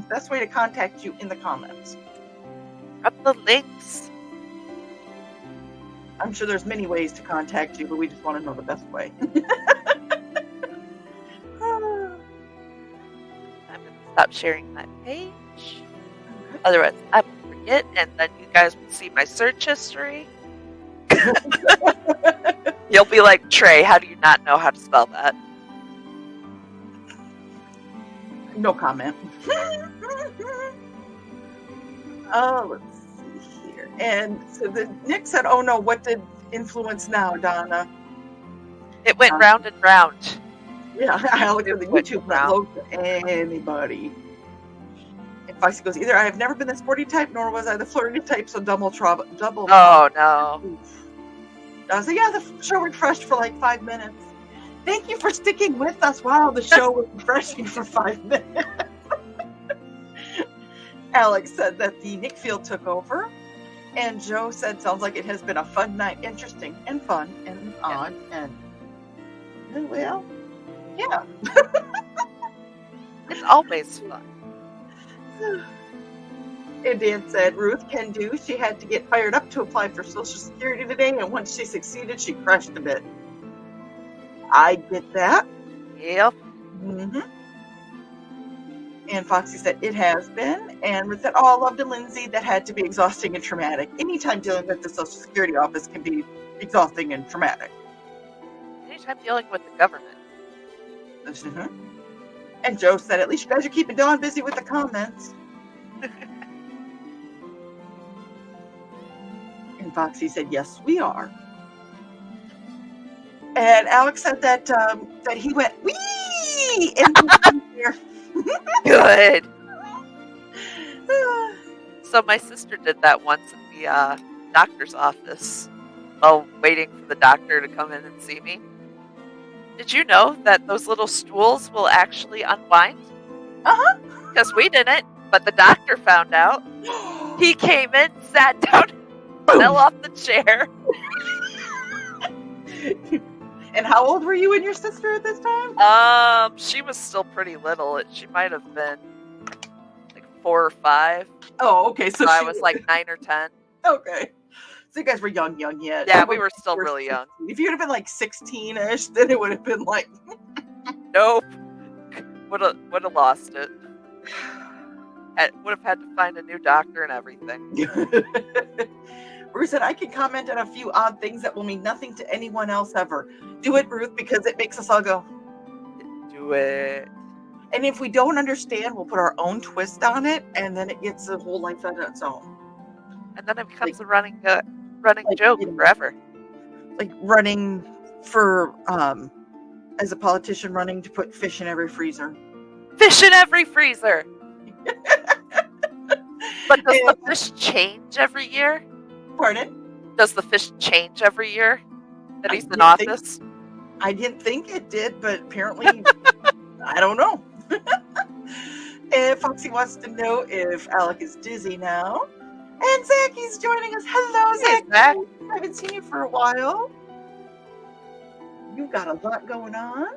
best way to contact you in the comments. Drop the links. I'm sure there's many ways to contact you, but we just want to know the best way. I'm going to stop sharing my page. Otherwise, I will forget, and then you guys will see my search history. You'll be like, Trey, how do you not know how to spell that? No comment. Oh, let's see here. And so Nick said, oh no, what did influence now, Donna? It went round and round. Yeah, I look at the YouTube not load to anybody. And Foxy goes, either I have never been the sporty type, nor was I the flirty type, so double. Oh, no. I was like, yeah, the show refreshed for like 5 minutes. Thank you for sticking with us while the show was refreshing for 5 minutes. Alex said that the Nick Field took over. And Joe said, sounds like it has been a fun night, interesting and fun and odd. And, well, yeah. It's always fun. And Dan said, Ruth can do. She had to get fired up to apply for Social Security today, and once she succeeded, she crushed a bit. I get that. Yep. Mm-hmm. And Foxy said, it has been. And Ruth said, oh, I loved it, Lindsay. That had to be exhausting and traumatic. Anytime dealing with the Social Security office can be exhausting and traumatic. Anytime dealing with the government. Mm-hmm. And Joe said, at least you guys are keeping Dawn busy with the comments. And Foxy said, yes, we are. And Alex said that he went, wee! And there. Good. So my sister did that once in the doctor's office while waiting for the doctor to come in and see me. Did you know that those little stools will actually unwind? Uh-huh. Because we didn't, but the doctor found out. He came in, sat down, fell off the chair. And how old were you and your sister at this time? She was still pretty little. She might have been like 4 or 5. Oh, okay. So I was like 9 or 10. Okay. So you guys were young yet. Yeah, we were still really young. If you would have been like 16-ish, then it would have been like... Nope. Would have lost it. Would have had to find a new doctor and everything. Ruth said, I can comment on a few odd things that will mean nothing to anyone else ever. Do it, Ruth, because it makes us all go. Do it. And if we don't understand, we'll put our own twist on it, and then it gets a whole life on its own. And then it becomes a running joke forever. Like running for, as a politician, running to put fish in every freezer. Fish in every freezer! But does the fish change every year? Pardon? Does the fish change every year that he's in office? I didn't think it did, but apparently, I don't know. And Foxy wants to know if Alec is dizzy now. And Zacky's joining us. Hello, Hey, Zacky. Zach. I haven't seen you for a while. You've got a lot going on.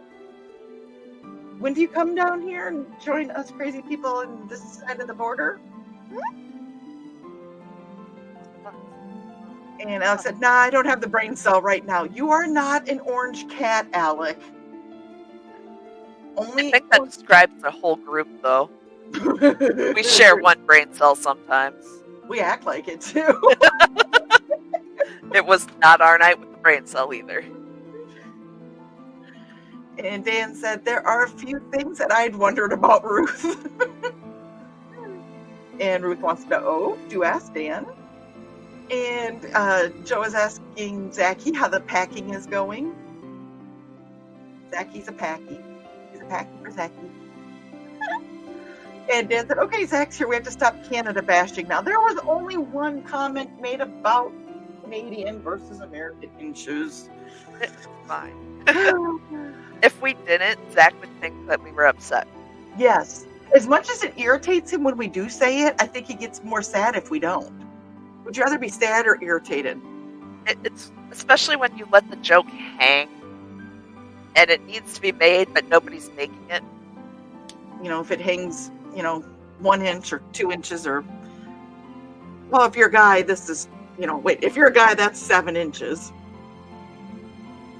When do you come down here and join us crazy people on this side of the border? And Alex said, nah, I don't have the brain cell right now. You are not an orange cat, Alec. I think that describes the whole group, though. We share one brain cell sometimes. We act like it, too. It was not our night with the brain cell either. And Dan said, there are a few things that I'd wondered about Ruth. And Ruth wants to know, oh, do ask Dan. And Joe is asking Zachy how the packing is going. Zachy's a packy. He's a packy for Zachy. And Dan said, okay, Zach's here. We have to stop Canada bashing now. There was only one comment made about Canadian versus American issues. It's fine. If we didn't, Zach would think that we were upset. Yes. As much as it irritates him when we do say it, I think he gets more sad if we don't. Would you rather be sad or irritated? It's especially when you let the joke hang and it needs to be made, but nobody's making it. You know, if it hangs, 1 inch or 2 inches or... Well, if you're a guy, this is, if you're a guy, that's 7 inches.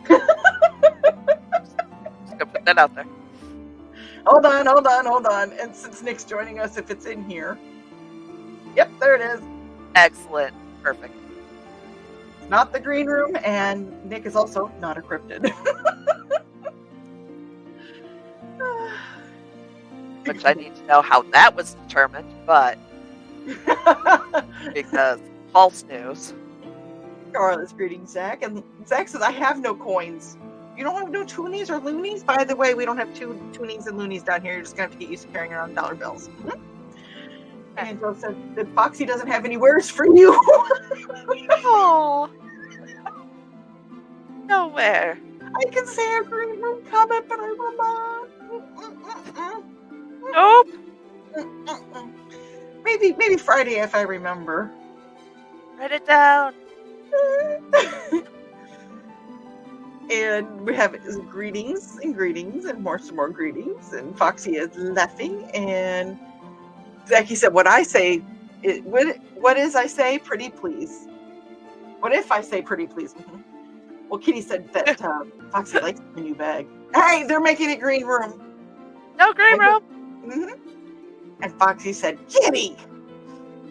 Just gonna put that out there. Hold on. And since Nick's joining us, if it's in here. Yep, there it is. Excellent. Perfect. It's not the green room, and Nick is also not a cryptid. Which I need to know how that was determined, but because false news. Carla's greeting Zach, and Zach says, I have no coins. You don't have no toonies or loonies? By the way, we don't have toonies and loonies down here. You're just going to have to get used to carrying around dollar bills. Mm-hmm. And Joe said that Foxy doesn't have any wares for you. Oh. Nowhere. I can say a green room comment, but I will not. Nope. Maybe Friday if I remember. Write it down. And we have greetings and some more greetings. And Foxy is laughing. And Zachy said, what I say, what is I say? Pretty please. What if I say pretty please? Mm-hmm. Well, Kitty said that Foxy likes the new bag. Hey, they're making it green room. No green room. Mm-hmm. And Foxy said, Kitty.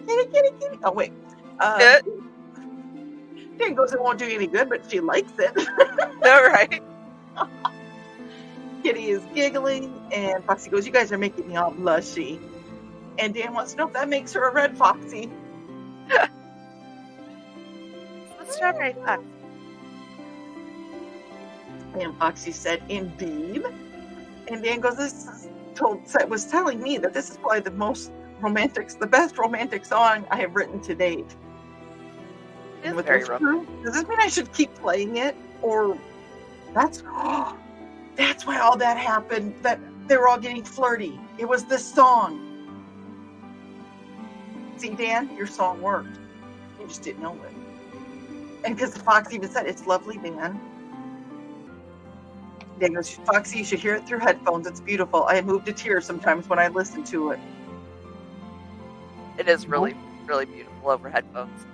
Kitty. Oh, wait. Dan goes, it won't do you any good, but she likes it. All right. Kitty is giggling, and Foxy goes, you guys are making me all blushy. And Dan wants to know if that makes her a red Foxy. Strawberry Fox. And Foxy said, indeed. And Dan goes, was telling me that this is probably the best romantic song I have written to date. It's With very this rough. crew, does this mean I should keep playing it? Or that's why all that happened, that they were all getting flirty. It was this song. See, Dan, your song worked. You just didn't know it. And because Fox even said, it's lovely, Dan. Dan goes, Foxy, you should hear it through headphones. It's beautiful. I move to tears sometimes when I listen to it. It is really, really beautiful over headphones.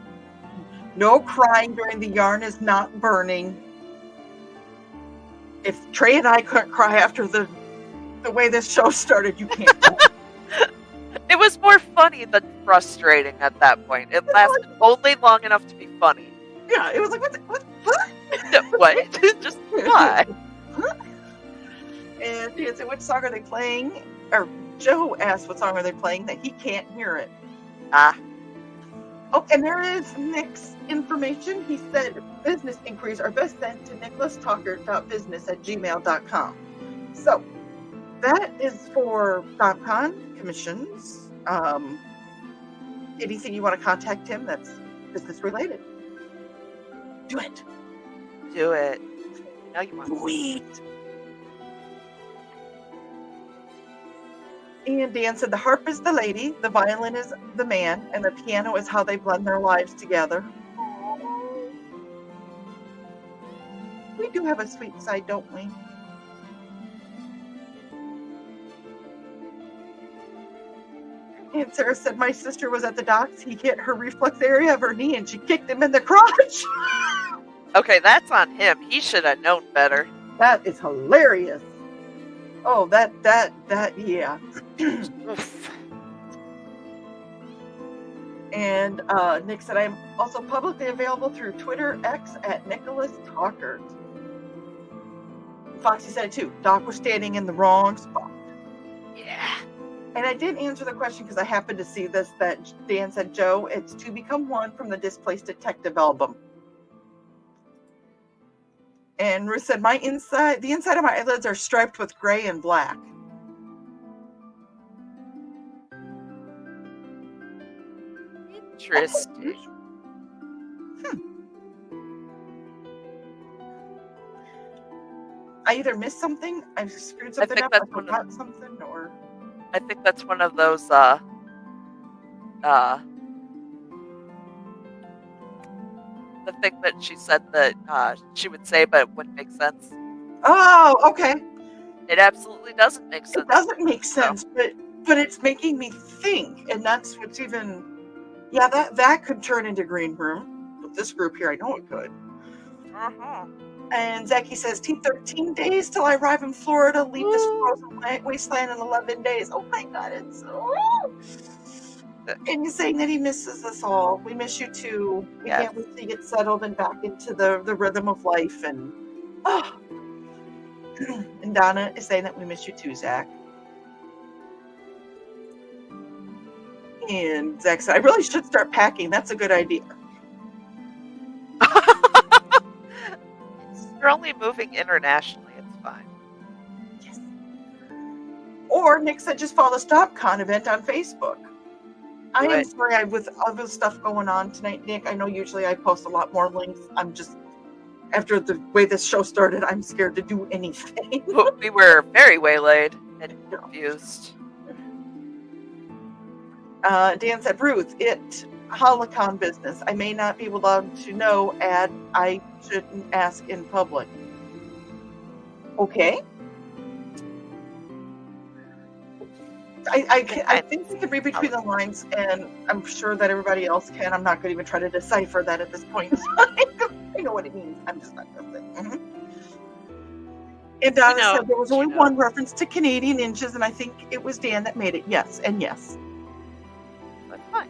No crying during the yarn is not burning. If Trey and I couldn't cry after the way this show started, you can't. It was more funny than frustrating at that point. It lasted only long enough to be funny. Yeah, it was like, what? What? Just why? And he said, which song are they playing? Or Joe asked, what song are they playing? That he can't hear it. Ah. Oh, and there is Nick's information. He said business inquiries are best sent to nicholastalker.business@gmail.com. So that is for DocCon commissions. Anything you want to contact him that's business related. Do it. Do it. No, you want. Sweet. And Dan said the harp is the lady, the violin is the man, and the piano is how they blend their lives together. We do have a sweet side, don't we? And Sarah said, my sister was at the docks. He hit her reflex area of her knee and she kicked him in the crotch. Okay, that's on him. He should have known better. That is hilarious. Oh, that, yeah. Oof. And Nick said, I'm also publicly available through Twitter X at Nicholas Talker. Foxy said it too. Doc was standing in the wrong spot. Yeah. And I did answer the question because I happened to see this, that Dan said, Joe, it's To Become One from the Displaced Detective album. And Ruth said, the inside of my eyelids are striped with gray and black. Interesting. I either missed something, I screwed something think up, I that's one of forgot something, or... I think that's one of those the thing that she said that she would say but it wouldn't make sense. Oh, okay. It absolutely doesn't make sense. It doesn't make sense, but it's making me think, and that's what's even... Yeah, that could turn into Green Room. With this group here, I know it could. Uh-huh. And Zachy says, 13 days till I arrive in Florida, leave this frozen wasteland in 11 days. Oh my God, it's so... And he's saying that he misses us all. We miss you too. We can't wait to get settled and back into the rhythm of life. And and Donna is saying that we miss you too, Zach. And Zach said, I really should start packing. That's a good idea. You're only moving internationally. It's fine. Yes. Or Nick said, just follow the StopCon event on Facebook. I am sorry, with other stuff going on tonight, Nick. I know usually I post a lot more links. I'm just, after the way this show started, I'm scared to do anything. We were very waylaid and confused. Dan said, Ruth, Holocon business. I may not be allowed to know, I shouldn't ask in public. Okay. I think we can read between the lines, and I'm sure that everybody else can. I'm not going to even try to decipher that at this point. I know what it means. I'm just not going to say. Mm-hmm. And Donna said there was only one reference to Canadian inches, and I think it was Dan that made it. Yes, and yes. That's fine.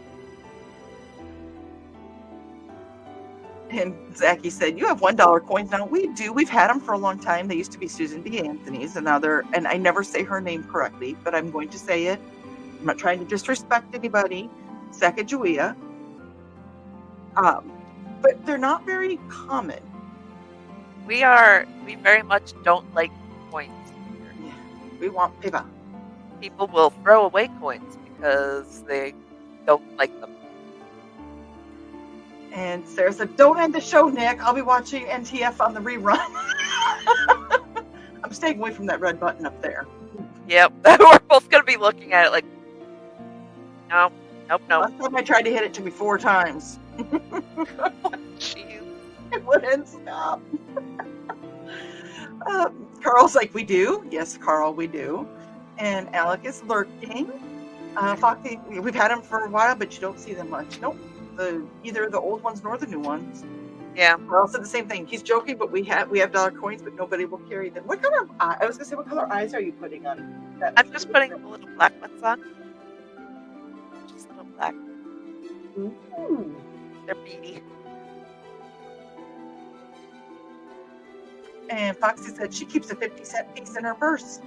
And Zachy said, you have $1 coins now. We do. We've had them for a long time. They used to be Susan B. Anthony's, and now and I never say her name correctly, but I'm going to say it. I'm not trying to disrespect anybody. Sacagawea. but they're not very common. We very much don't like coins here. Yeah, we want paper. People will throw away coins because they don't like them. And Sarah said, "Don't end the show, Nick. I'll be watching NTF on the rerun." I'm staying away from that red button up there. Yep, we're both gonna be looking at it like, no, nope. Last time I tried to hit it, took me 4 times. Jeez. It wouldn't stop. Carl's like, "We do." Yes, Carl, we do. And Alec is lurking. Foxy, we've had him for a while, but you don't see them much. Nope. Either the old ones nor the new ones. Yeah. Carl said the same thing. He's joking, but we have dollar coins, but nobody will carry them. What color? I was gonna say, what color eyes are you putting on? I'm just putting the little black ones on. Just little black. Ooh. They're beady. And Foxy said she keeps a 50-cent piece in her purse.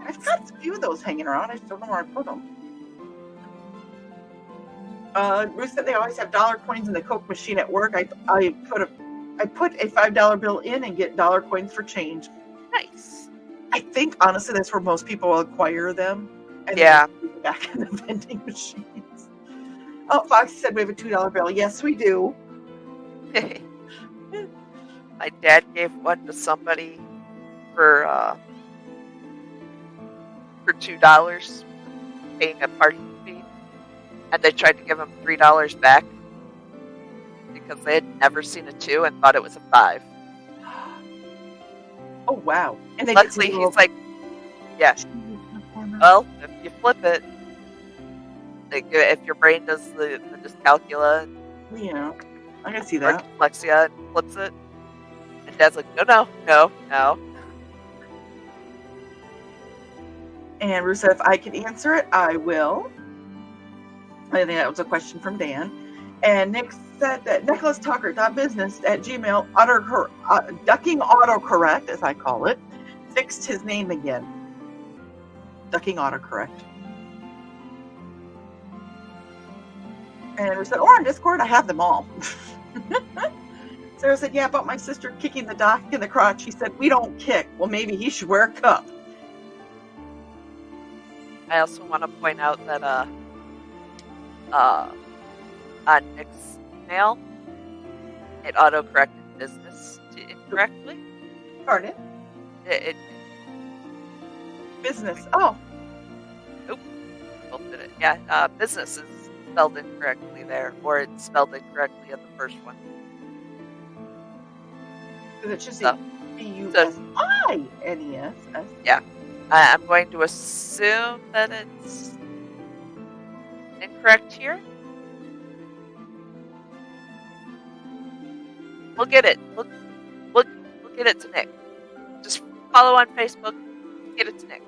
I've got a few of those hanging around. I just don't know where I put them. Ruth said they always have dollar coins in the Coke machine at work. I put a $5 bill in and get dollar coins for change. Nice. I think honestly that's where most people will acquire them. And Yeah. then put them back in the vending machines. Oh, Foxy said we have a $2 bill. Yes, we do. My dad gave one to somebody for $2, paying a parking fee, and they tried to give him $3 back because they had never seen a 2 and thought it was a 5. Oh wow! And they Luckily, he's like, yeah. Well, if you flip it, like, if your brain does the dyscalculia, yeah, I can see or that. dyslexia, and flips it, and Dad's like, no. And Ruth said, if I can answer it, I will. I think that was a question from Dan. And Nick said that nicholastalker.business@gmail, ducking autocorrect, as I call it, fixed his name again. Ducking autocorrect. And Ruth said, or on Discord, I have them all. Sarah said, yeah, about my sister kicking the doc in the crotch. He said, we don't kick. Well, maybe he should wear a cup. I also want to point out that on Nick's email, it autocorrected business to incorrectly. Pardon? It Business. Oh. both did it. Yeah, business is spelled incorrectly there, or it's spelled incorrectly in the first one. Because it should say So- B-U-S-I-N-E-S. Yeah. I'm going to assume that it's incorrect here. We'll get it. We'll get it to Nick. Just follow on Facebook. Get it to Nick.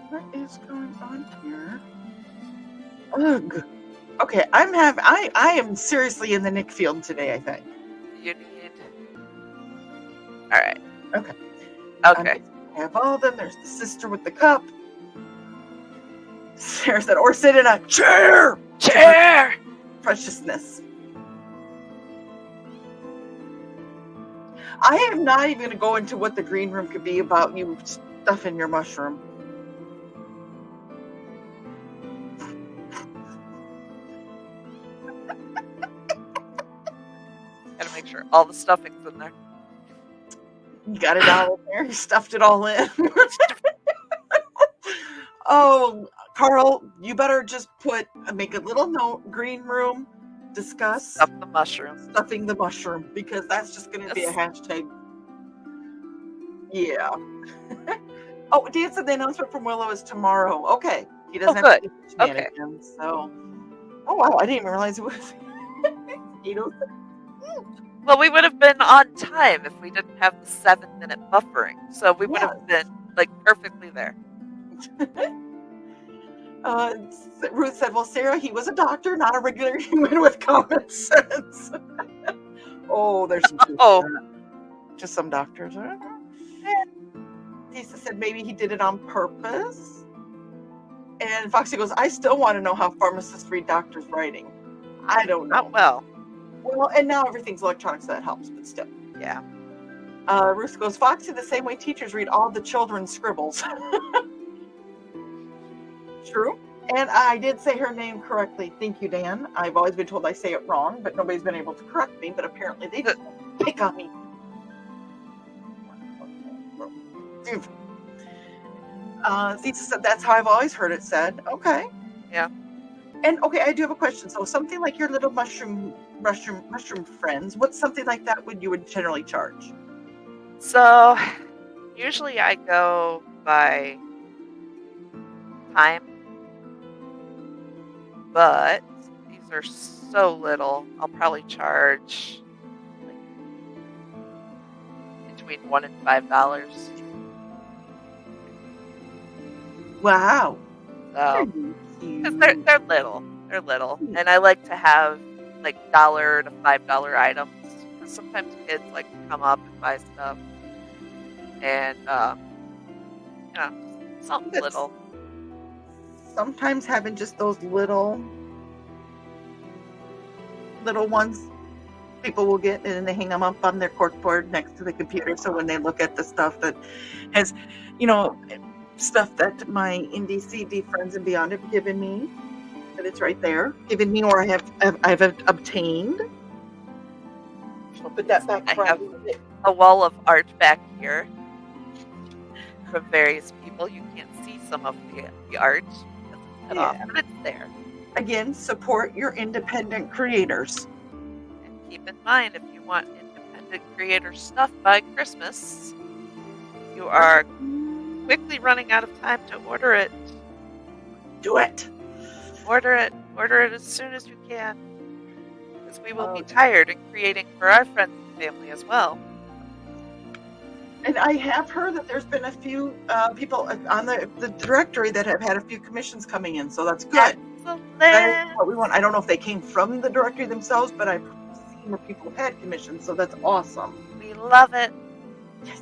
What is going on here? Ugh. Okay, I am seriously in the Nick field today, I think. You need. All right. Okay. Okay. I have all of them. There's the sister with the cup. Sarah said, or sit in a chair. Chair. Preciousness. I am not even going to go into what the green room could be about you stuffing your mushroom. Gotta make sure all the stuffing's in there. You got it all in there. You stuffed it all in. Oh, Carl, you better just make a little note. Green room, discuss Stuff the mushroom. stuffing the mushroom, because that's just going to be a hashtag. Yeah. Oh, Dan said the announcement from Willow is tomorrow. Okay. He doesn't have to do shenanigans. So, oh wow, I didn't even realize it was 8:06. Well, we would have been on time if we didn't have the 7-minute buffering. So we would have been like perfectly there. Ruth said, well, Sarah, he was a doctor, not a regular human with common sense. Oh, there's some truth to Oh. that. Just some doctors. Lisa said maybe he did it on purpose. And Foxy goes, I still want to know how pharmacists read doctors' writing. I don't know. Not well. Well, and now everything's electronic, so that helps, but still. Yeah. Ruth goes, Foxy, the same way teachers read all the children's scribbles. True. And I did say her name correctly. Thank you, Dan. I've always been told I say it wrong, but nobody's been able to correct me. But apparently they just pick on me. Lisa said, that's how I've always heard it said. Okay. Yeah. And okay, I do have a question. So something like your little mushroom friends, what's something like that you would generally charge? So usually I go by time, but these are so little. I'll probably charge like between $1 and $5. Wow. So because they're little, and I like to have like $1 to $5 items because sometimes kids like to come up and buy stuff, and something That's- little. Sometimes having just those little ones people will get, and then they hang them up on their corkboard next to the computer, so when they look at the stuff that has, stuff that my indie CD friends and beyond have given me, that it's right there, given me, or I've obtained. I'll put that back. I have a wall of art back here from various people. You can't see some of the art because it's cut off, but it's there. Again, support your independent creators. And keep in mind, if you want independent creator stuff by Christmas, you are quickly running out of time to order it. Do it. Order it as soon as you can, because we will be tired and creating for our friends and family as well. And I have heard that there's been a few people on the directory that have had a few commissions coming in, so that's good. Excellent. That is what we want. I don't know if they came from the directory themselves, but I've seen where people have had commissions, so that's awesome. We love it. Yes.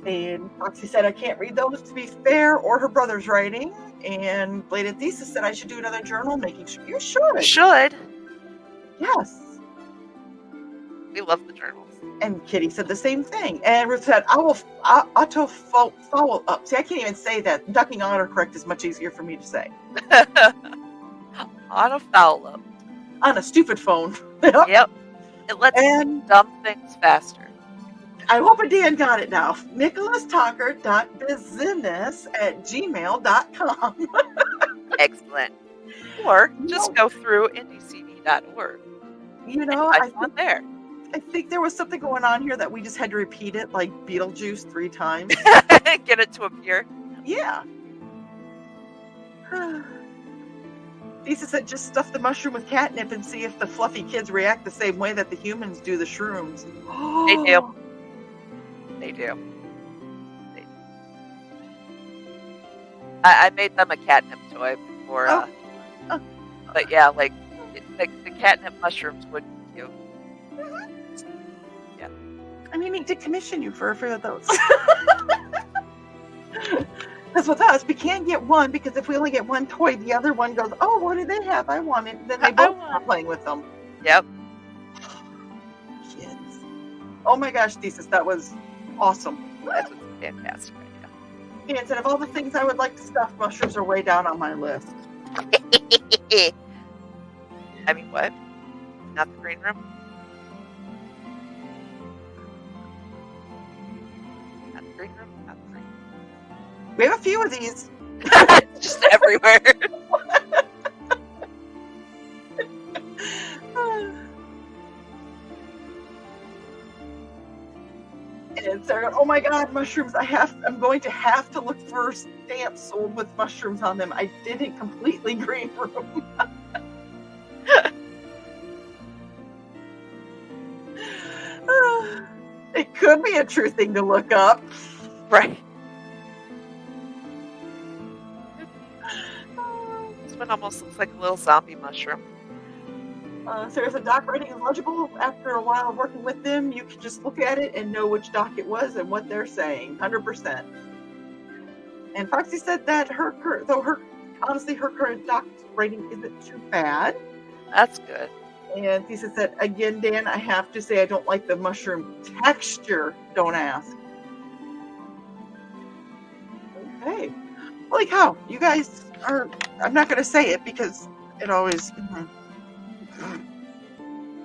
And Foxy said I can't read those to be fair, or her brother's writing. And Bladed Thesis said I should do another journal making sure. You should. Should. Yes. We love the journals. And Kitty said the same thing. And Ruth said, I will auto follow up. See, I can't even say that. Ducking autocorrect is much easier for me to say. On a foul up. On a stupid phone. Yep. It lets you do dumb things faster. I hope Dan got it now. nicholastalker.business@gmail.com. Excellent. Or just go through indiecd.org. I on there. I think there was something going on here that we just had to repeat it like Beetlejuice 3 times. Get it to appear. Yeah. Lisa said just stuff the mushroom with catnip and see if the fluffy kids react the same way that the humans do the shrooms. They do. They do. I made them a catnip toy before. But yeah, like the catnip mushrooms would be cute. Yeah. I mean, we need to commission you for a few of those. Because with us, we can't get one, because if we only get one toy, the other one goes, oh, what do they have? I want it. Then they both start playing with them. Yep. Kids. Oh my gosh, Thesis, that was awesome. That was a fantastic idea. Yeah, instead of all the things I would like to stuff, mushrooms are way down on my list. I mean, what? Not the green room? Not the green room? Not the green room. We have a few of these. Just everywhere. And Sarah, oh my God, mushrooms! I'm going to have to look for stamps sold with mushrooms on them. I didn't completely green room. It could be a true thing to look up. Right. This one almost looks like a little zombie mushroom. Sarah said dock writing is legible. After a while of working with them, you can just look at it and know which dock it was and what they're saying. 100%. And Foxy said that honestly, her current dock writing isn't too bad. That's good. And Lisa said, again, Dan, I have to say I don't like the mushroom texture. Don't ask. Okay. Holy cow. You guys are, I'm not going to say it because it always...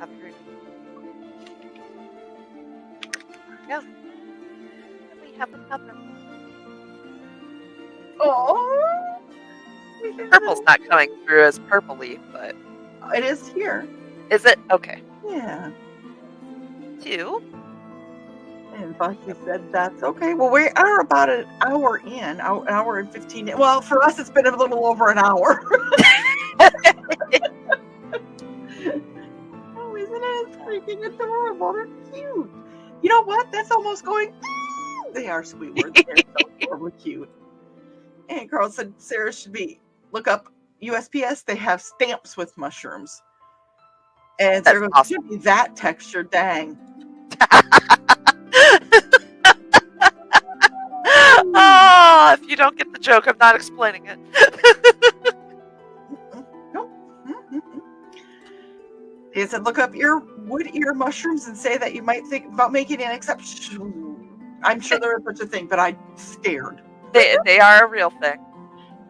Agreed. Yeah. We have another one. Oh! Purple's not coming through as purpley, but... It is here. Is it? Okay. Yeah. 2. And Foxy said that's okay. Well, we are about an hour in, an hour and 15. Well, for us, it's been a little over an hour. Oh, isn't it? It's freaking adorable. They're cute. You know what? That's almost going. They are sweet words. They're so adorably cute. And Carl said Sarah should look up USPS. They have stamps with mushrooms. And Sarah goes, awesome. Should be that texture. Dang. Oh, if you don't get the joke, I'm not explaining it. Nope. He said, look up wood ear mushrooms and say that you might think about making an exception. I'm sure there is such a thing, but I'm scared. They are a real thing.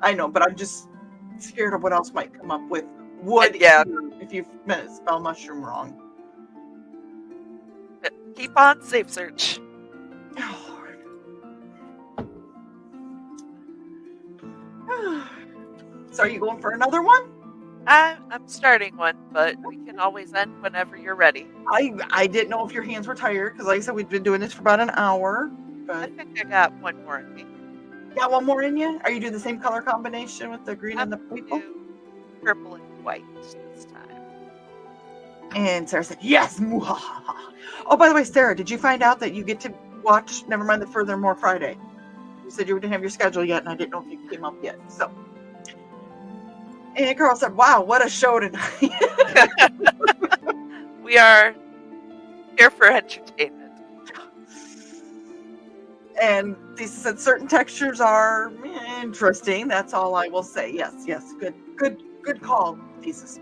I know, but I'm just scared of what else might come up with wood Yeah. ear if you spell mushroom wrong. Keep on safe search. Oh, so are you going for another one? I'm starting one, but we can always end whenever you're ready. I didn't know if your hands were tired because, like I said, we've been doing this for about an hour. I But think I got one more in me. got one more in you? Are you doing the same color combination with the green and the I'm purple? gonna do purple and white this time. And Sarah said, yes. Muhahaha. Oh, by the way, Sarah, did you find out that you get to watch Never Mind the Furthermore Friday? You said you didn't have your schedule yet, and I didn't know if you came up yet. So, and Carl said, wow, what a show tonight. We are here for entertainment. And Lisa said certain textures are interesting. That's all I will say. Yes. Good call, thesis.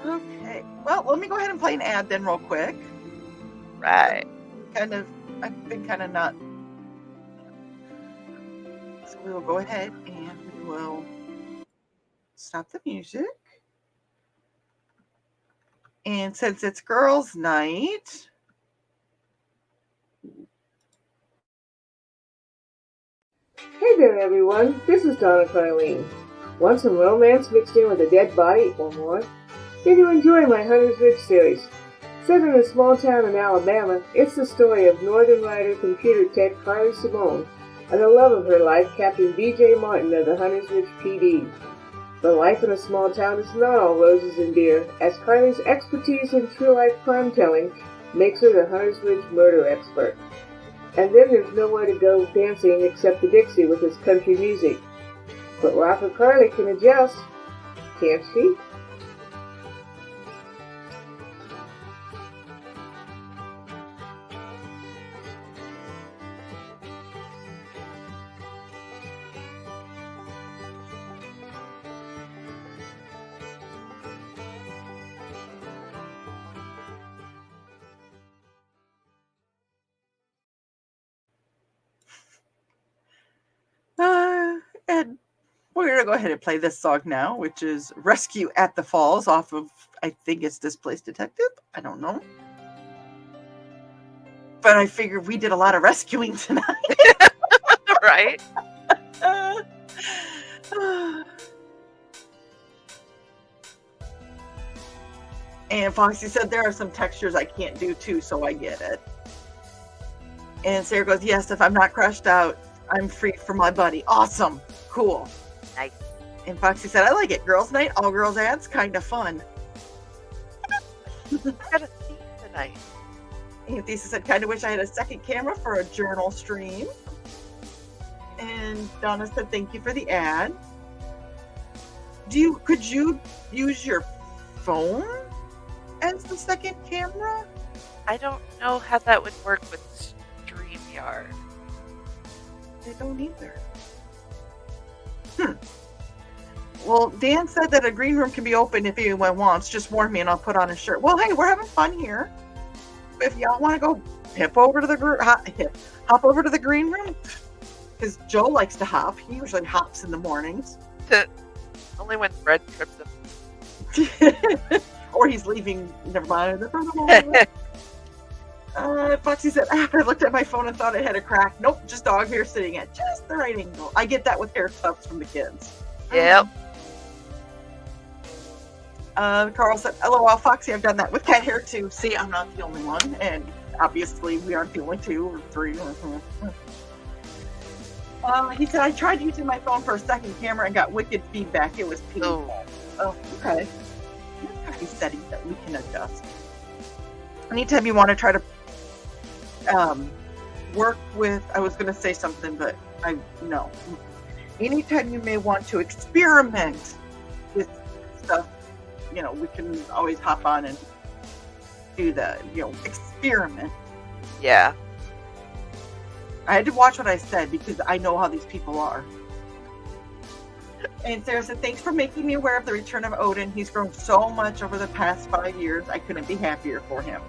Okay. Well, let me go ahead and play an ad then real quick. Right. I've been kind of not. So we will go ahead and we will stop the music. And since it's girls' night, Hey there, everyone. This is Donna Carlene. Want some romance mixed in with a dead body or more? Then you enjoy my Hunter's Ridge series. Set in a small town in Alabama, it's the story of Northern Rider computer tech Carly Simone and the love of her life, Captain B.J. Martin of the Hunter's Ridge PD. But life in a small town is not all roses and beer, as Carly's expertise in true-life crime-telling makes her the Hunter's Ridge murder expert. And then there's nowhere to go dancing except the Dixie with its country music. But Rocker Carly can adjust, can't she? and we're going to go ahead and play this song now, which is Rescue at the Falls off of, I think it's Displaced Detective. I don't know. But I figured we did a lot of rescuing tonight. Right? And Foxy said there are some textures I can't do too, so I get it. And Sarah goes, yes, if I'm not crushed out, I'm free for my buddy. Awesome. Cool. Nice. And Foxy said, I like it. Girls' night, all girls ads, kind of fun. Got a theme tonight. And Thesis said, kind of wish I had a second camera for a journal stream. And Donna said, thank you for the ad. Could you use your phone as the second camera? I don't know how that would work with StreamYard. I don't either. Well, Dan said that a green room can be open if anyone wants. Just warn me and I'll put on a shirt. Well, hey, we're having fun here. If y'all want to go hop over to the green room, because Joe likes to hop. He usually hops in the mornings. Only when Fred trips him. Or he's leaving. Never mind. Foxy said, I looked at my phone and thought it had a crack. Nope, just dog hair sitting at just the right angle. I get that with hair tufts from the kids. Yep. Carl said, LOL, Foxy, I've done that with cat hair too. See, I'm not the only one, and obviously we aren't the only two or three. He said, I tried using my phone for a second camera and got wicked feedback. It was painful. Oh, okay. There's these settings that we can adjust. Anytime you want to try to work with, I was going to say something, but no. Anytime you may want to experiment with stuff, we can always hop on and do the, experiment. Yeah. I had to watch what I said because I know how these people are. And Sarah said, thanks for making me aware of the return of Odin. He's grown so much over the past 5 years. I couldn't be happier for him.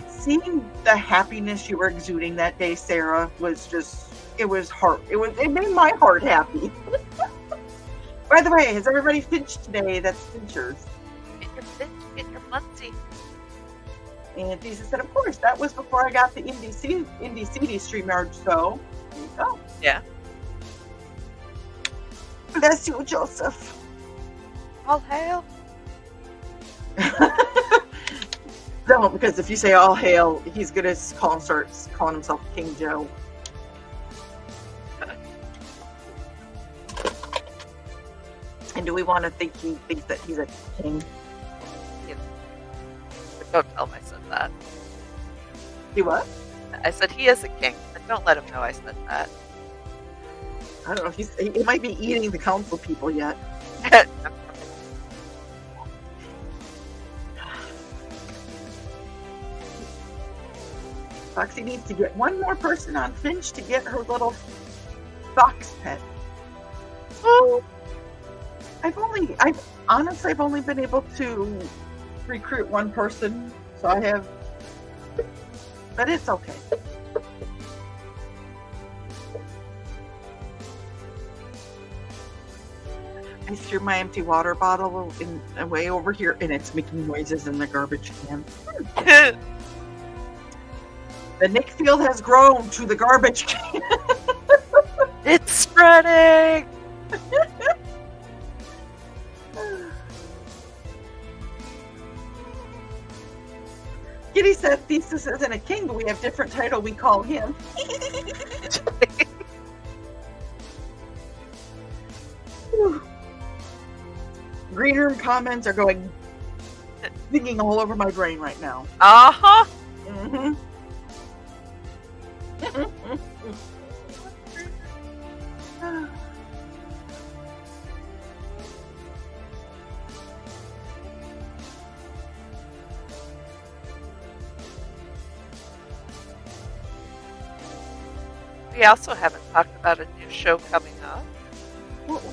Seeing the happiness you were exuding that day, Sarah, was just, it made my heart happy. By the way, has everybody finched today? That's Finchers. Get your finch, get your muncie. And Thesis said, of course, that was before I got the Indie CD StreamYard, so there you go. Yeah. Bless you, Joseph. All hail. Don't, because if you say all hail, he's going to start calling himself King Joe. And do we want to think he thinks that he's a king? Yeah. But don't tell him I said that. He what? I said he is a king, but don't let him know I said that. I don't know. He might be eating the council people yet. Foxy needs to get one more person on Finch to get her little fox pet. Oh, I've only been able to recruit one person, so I have, but it's okay. I threw my empty water bottle away over here, and it's making noises in the garbage can. The Nick field has grown to the garbage can. It's spreading! Kitty said Thesis isn't a king, but we have different title we call him. Green room comments are thinking all over my brain right now. Uh-huh. Mm-hmm. We also haven't talked about a new show coming up.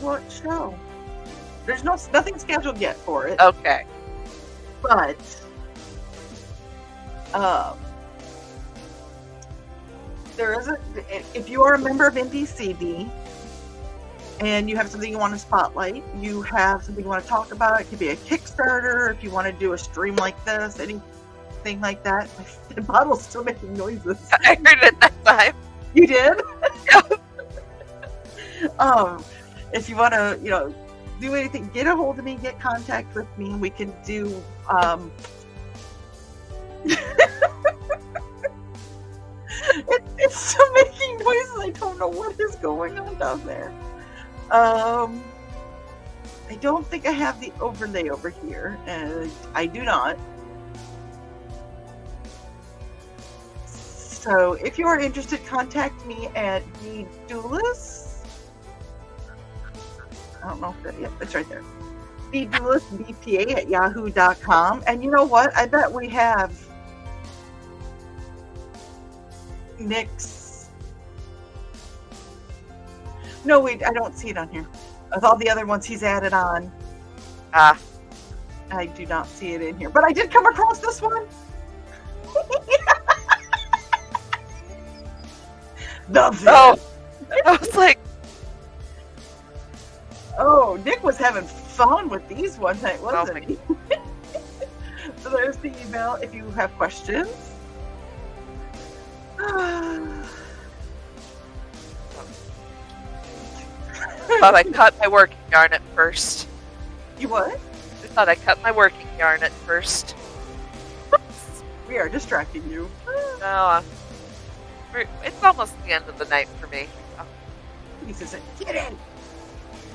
What show? There's nothing scheduled yet for it. Okay. But there is if you are a member of NDCD and you have something you want to spotlight, you have something you want to talk about, it could be a Kickstarter, if you want to do a stream like this, anything like that. The bottle's still making noises. I heard it that time. You did? If you want to, do anything, get a hold of me, get contact with me, we can do, it's still making noises. I don't know what is going on down there. I don't think I have the overlay over here. I do not. So if you are interested, contact me at theduelist. I don't know if that, yep, it's right there. theduelistbpa@yahoo.com. And you know what? I bet we have Nick's. No, wait, I don't see it on here. Of all the other ones he's added on, Ah, I do not see it in here. But I did come across this one. The oh, I was like, Oh, Nick was having fun with these one night, wasn't my- he? So there's the email if you have questions. thought I cut my working yarn at first. You what? I thought I cut my working yarn at first. We are distracting you. No, it's almost the end of the night for me. Oh, He says, get in.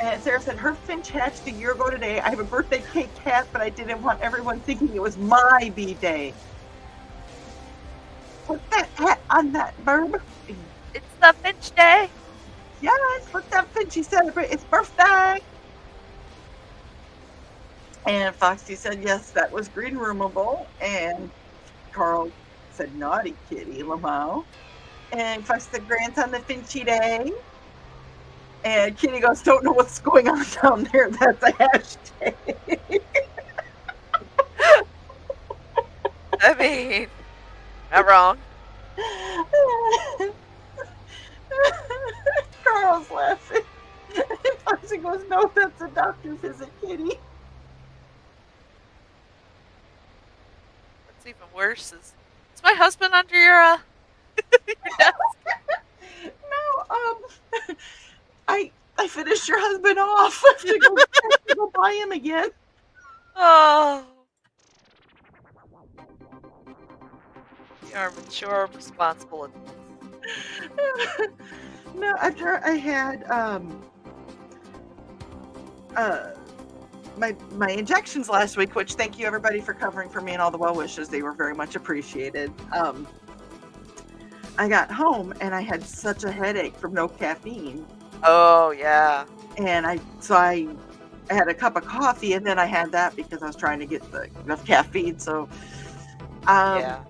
And Sarah said, her Finch hatched a year ago today. I have a birthday cake cat, but I didn't want everyone thinking it was my B-day. Put that hat on that bird. it's the Finch Day. Yes, let that Finchy celebrate its birthday. And Foxy said, yes, that was green roomable. And Carl said, naughty kitty, Lamau. And Foxy said, grants on the Finchy Day. And Kitty goes, don't know what's going on down there. That's a hashtag. I mean, not wrong. Carl's laughing. And Foxy goes, no, that's a doctor visit, Kitty. What's even worse is my husband under your your desk? No, I finished your husband off. I have to go buy him again. Oh. You are mature, responsible. No, after I had my injections last week, which thank you everybody for covering for me and all the well wishes. They were very much appreciated. I got home and I had such a headache from no caffeine. Oh yeah. And I had a cup of coffee and then I had that because I was trying to get enough caffeine. So Yeah.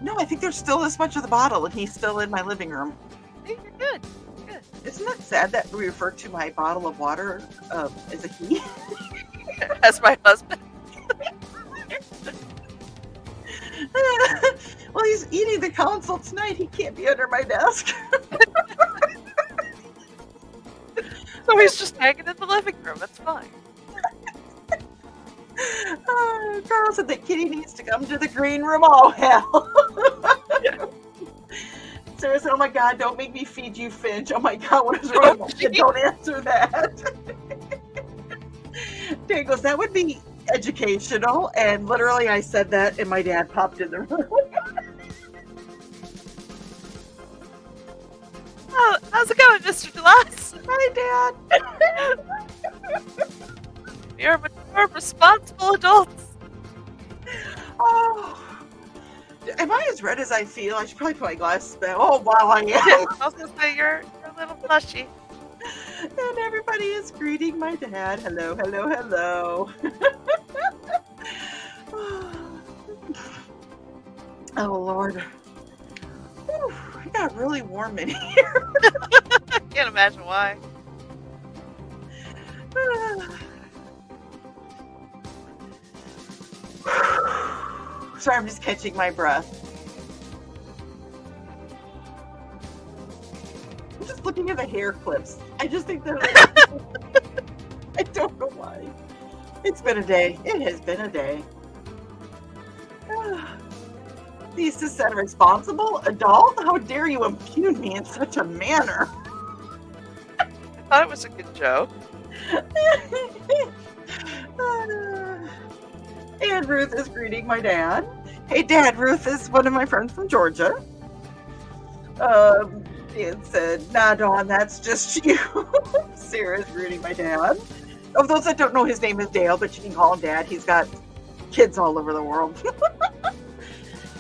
No, I think there's still this much of the bottle and he's still in my living room. Hey, you're good. Good. Isn't that sad that we refer to my bottle of water as a he? As my husband. Well, he's eating the console tonight. He can't be under my desk. So he's just hanging in the living room. That's fine. Carl said that Kitty needs to come to the green room. Oh, hell. Sarah said, oh my God, don't make me feed you, Finch. Oh my God, what is wrong with you? Don't answer that. Dan goes, that would be educational. And literally I said that and my dad popped in the room. Oh, how's it going, Mr. Delas? Hi, Dad. You're mature, responsible adults. Oh. Am I as red as I feel? I should probably put my glasses back. Oh, wow, I am. I was gonna say you're a little blushy. And everybody is greeting my dad. Hello, hello, hello. Oh, Lord. Whew, it got really warm in here. I can't imagine why. Sorry, I'm just catching my breath. I'm just looking at the hair clips. I just think that I don't know why. It's been a day. It has been a day. These just said responsible adult? How dare you impugn me in such a manner? I thought it was a good joke. And Ruth is greeting my dad. Hey, Dad, Ruth is one of my friends from Georgia. Dan said, "Nah, Dawn, that's just you." Sarah's reading my dad. Of those that don't know, his name is Dale, but you can call him Dad. He's got kids all over the world.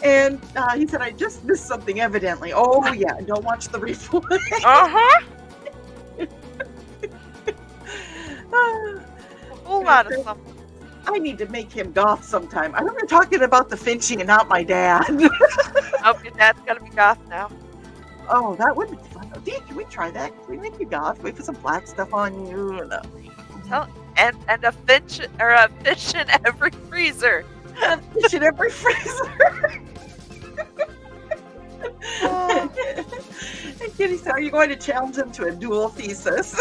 And he said, "I just missed something, evidently." Oh, yeah, don't watch the replay. Uh-huh. A whole lot of something. I need to make him goth sometime. I know we're talking about the Finchy and not my dad. Oh, your dad's gotta be goth now. Oh, that would be fun. Dee, can we try that? Can we make you goth? We put some black stuff on you. And a fish in every freezer. A fish in every freezer. Oh. And Kitty said, "Are you going to challenge him to a dual thesis?"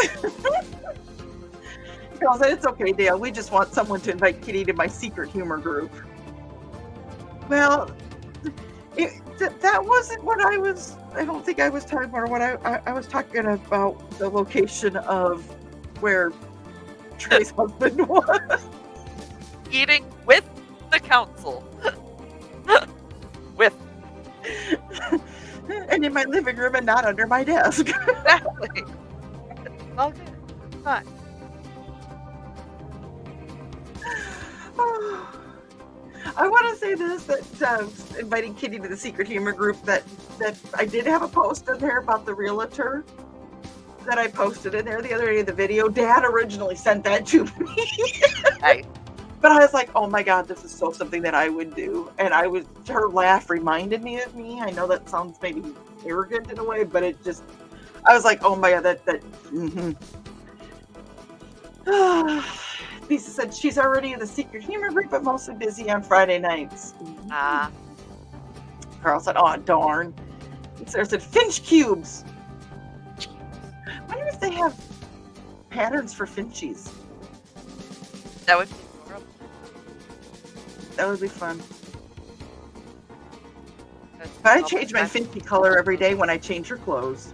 Carl said, "It's okay, Dale. We just want someone to invite Kitty to my secret humor group." Well, that wasn't what I don't think I was talking about. What I was talking about the location of where Trey's husband was. Eating with the council. With. And in my living room and not under my desk. Exactly. All good. Fine. I want to say this, that inviting Kitty to the secret humor group, that I did have a post in there about the realtor that I posted in there the other day of the video. Dad originally sent that to me. Nice. But I was like, oh my God, this is so something that I would do. And her laugh reminded me of me. I know that sounds maybe arrogant in a way, but I was like, oh my God, mm-hmm. Lisa said she's already in the secret humor group, but mostly busy on Friday nights. Carl said, "Oh, darn." And Sarah said, "Finch cubes." I wonder if they have patterns for Finchies. That would be horrible. That would be fun. But I change my Finchy color every day when I change her clothes.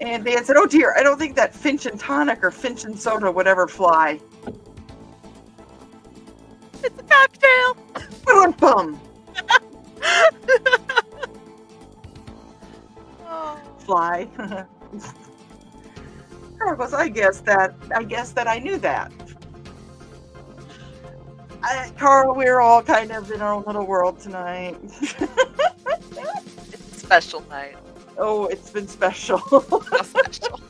And Dan said, "Oh dear, I don't think that Finch and tonic or Finch and soda would ever fly." It's a cocktail. Bum. Oh. Fly. Carl goes, I guess that I knew that. Carl, we're all kind of in our own little world tonight. It's a special night. Oh, it's been special. So special.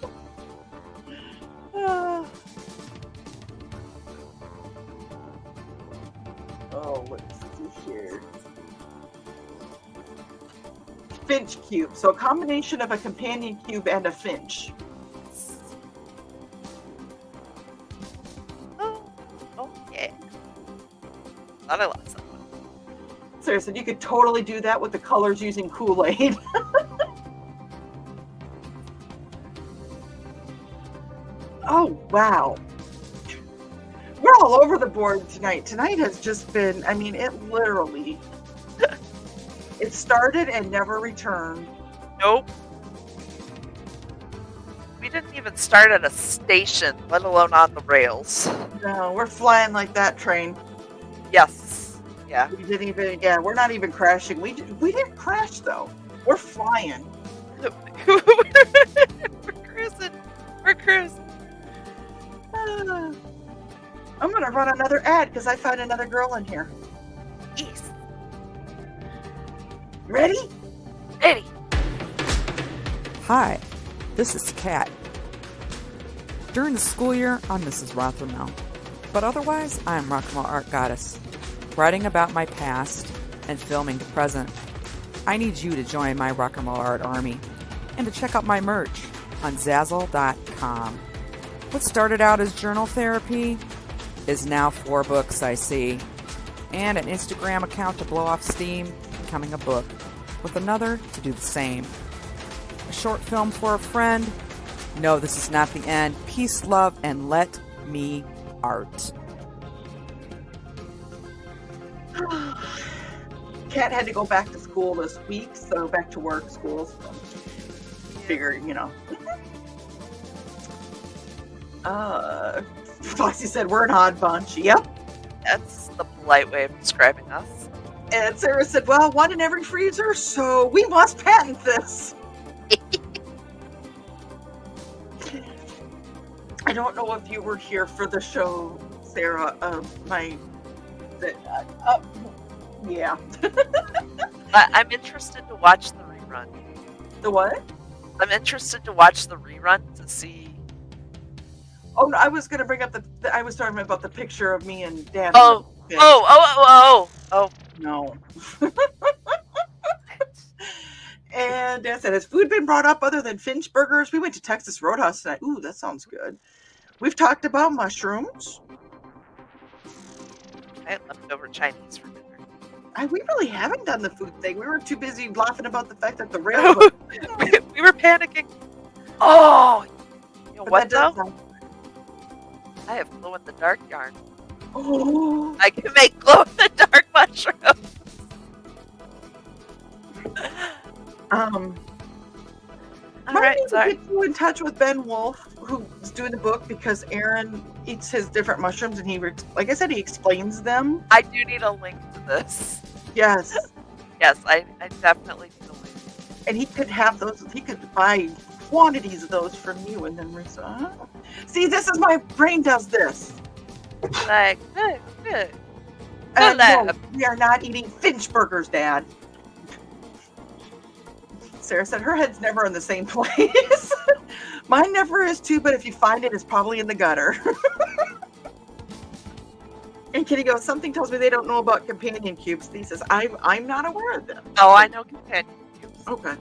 Oh, let's see here. Finch cube. So a combination of a companion cube and a finch. Oh, okay. Thought I lost someone. Sarah said you could totally do that with the colors using Kool-Aid. Oh, wow. We're all over the board tonight. Tonight has just been, I mean, it literally, it started and never returned. Nope. We didn't even start at a station, let alone on the rails. No, we're flying like that train. Yes. Yeah. We didn't even, yeah, we're not even crashing. We didn't crash, though. We're flying. We're cruising. We're cruising. I'm going to run another ad because I found another girl in here. Yes. Ready? Ready. Hi, this is Kat. During the school year, I'm Mrs. Rothermel, but otherwise, I'm Rock and Roll Art Goddess, writing about my past and filming the present. I need you to join my Rock and Roll Art army and to check out my merch on Zazzle.com. What started out as journal therapy is now 4 books, I see, and an Instagram account to blow off steam, becoming a book, with another to do the same. A short film for a friend. No, this is not the end. Peace, love, and let me art. Kat had to go back to school this week, so back to work, school. So figure, you know. Foxy said we're an odd bunch. Yep. That's the polite way of describing us. And Sarah said, well, one in every freezer, so we must patent this. I don't know if you were here for the show, Sarah. Yeah. I'm interested to watch the rerun. The what? I'm interested to watch the rerun to see. Oh, no, I was going to bring up I was talking about the picture of me and Dan. Oh. No. And Dan said, has food been brought up other than Finch burgers? We went to Texas Roadhouse tonight. Ooh, that sounds good. We've talked about mushrooms. I had leftover Chinese for dinner. We really haven't done the food thing. We were too busy laughing about the fact that the rails. We were panicking. Oh, you know what though? I have glow in the dark yarn. Oh. I can make glow in the dark mushrooms. All right, sorry. Get you in touch with Ben Wolf, who's doing the book, because Aaron eats his different mushrooms, and he, like I said, he explains them. I do need a link to this. Yes. Yes, I definitely need a link. And he could have those. He could buy quantities of those from you, and then see, this is my brain does this. Like, good. No, we are not eating Finch burgers, Dad. Sarah said her head's never in the same place. Mine never is too, but if you find it, it's probably in the gutter. And Kitty goes, something tells me they don't know about companion cubes. He says, I'm not aware of them. Oh, I know companion cubes. Okay.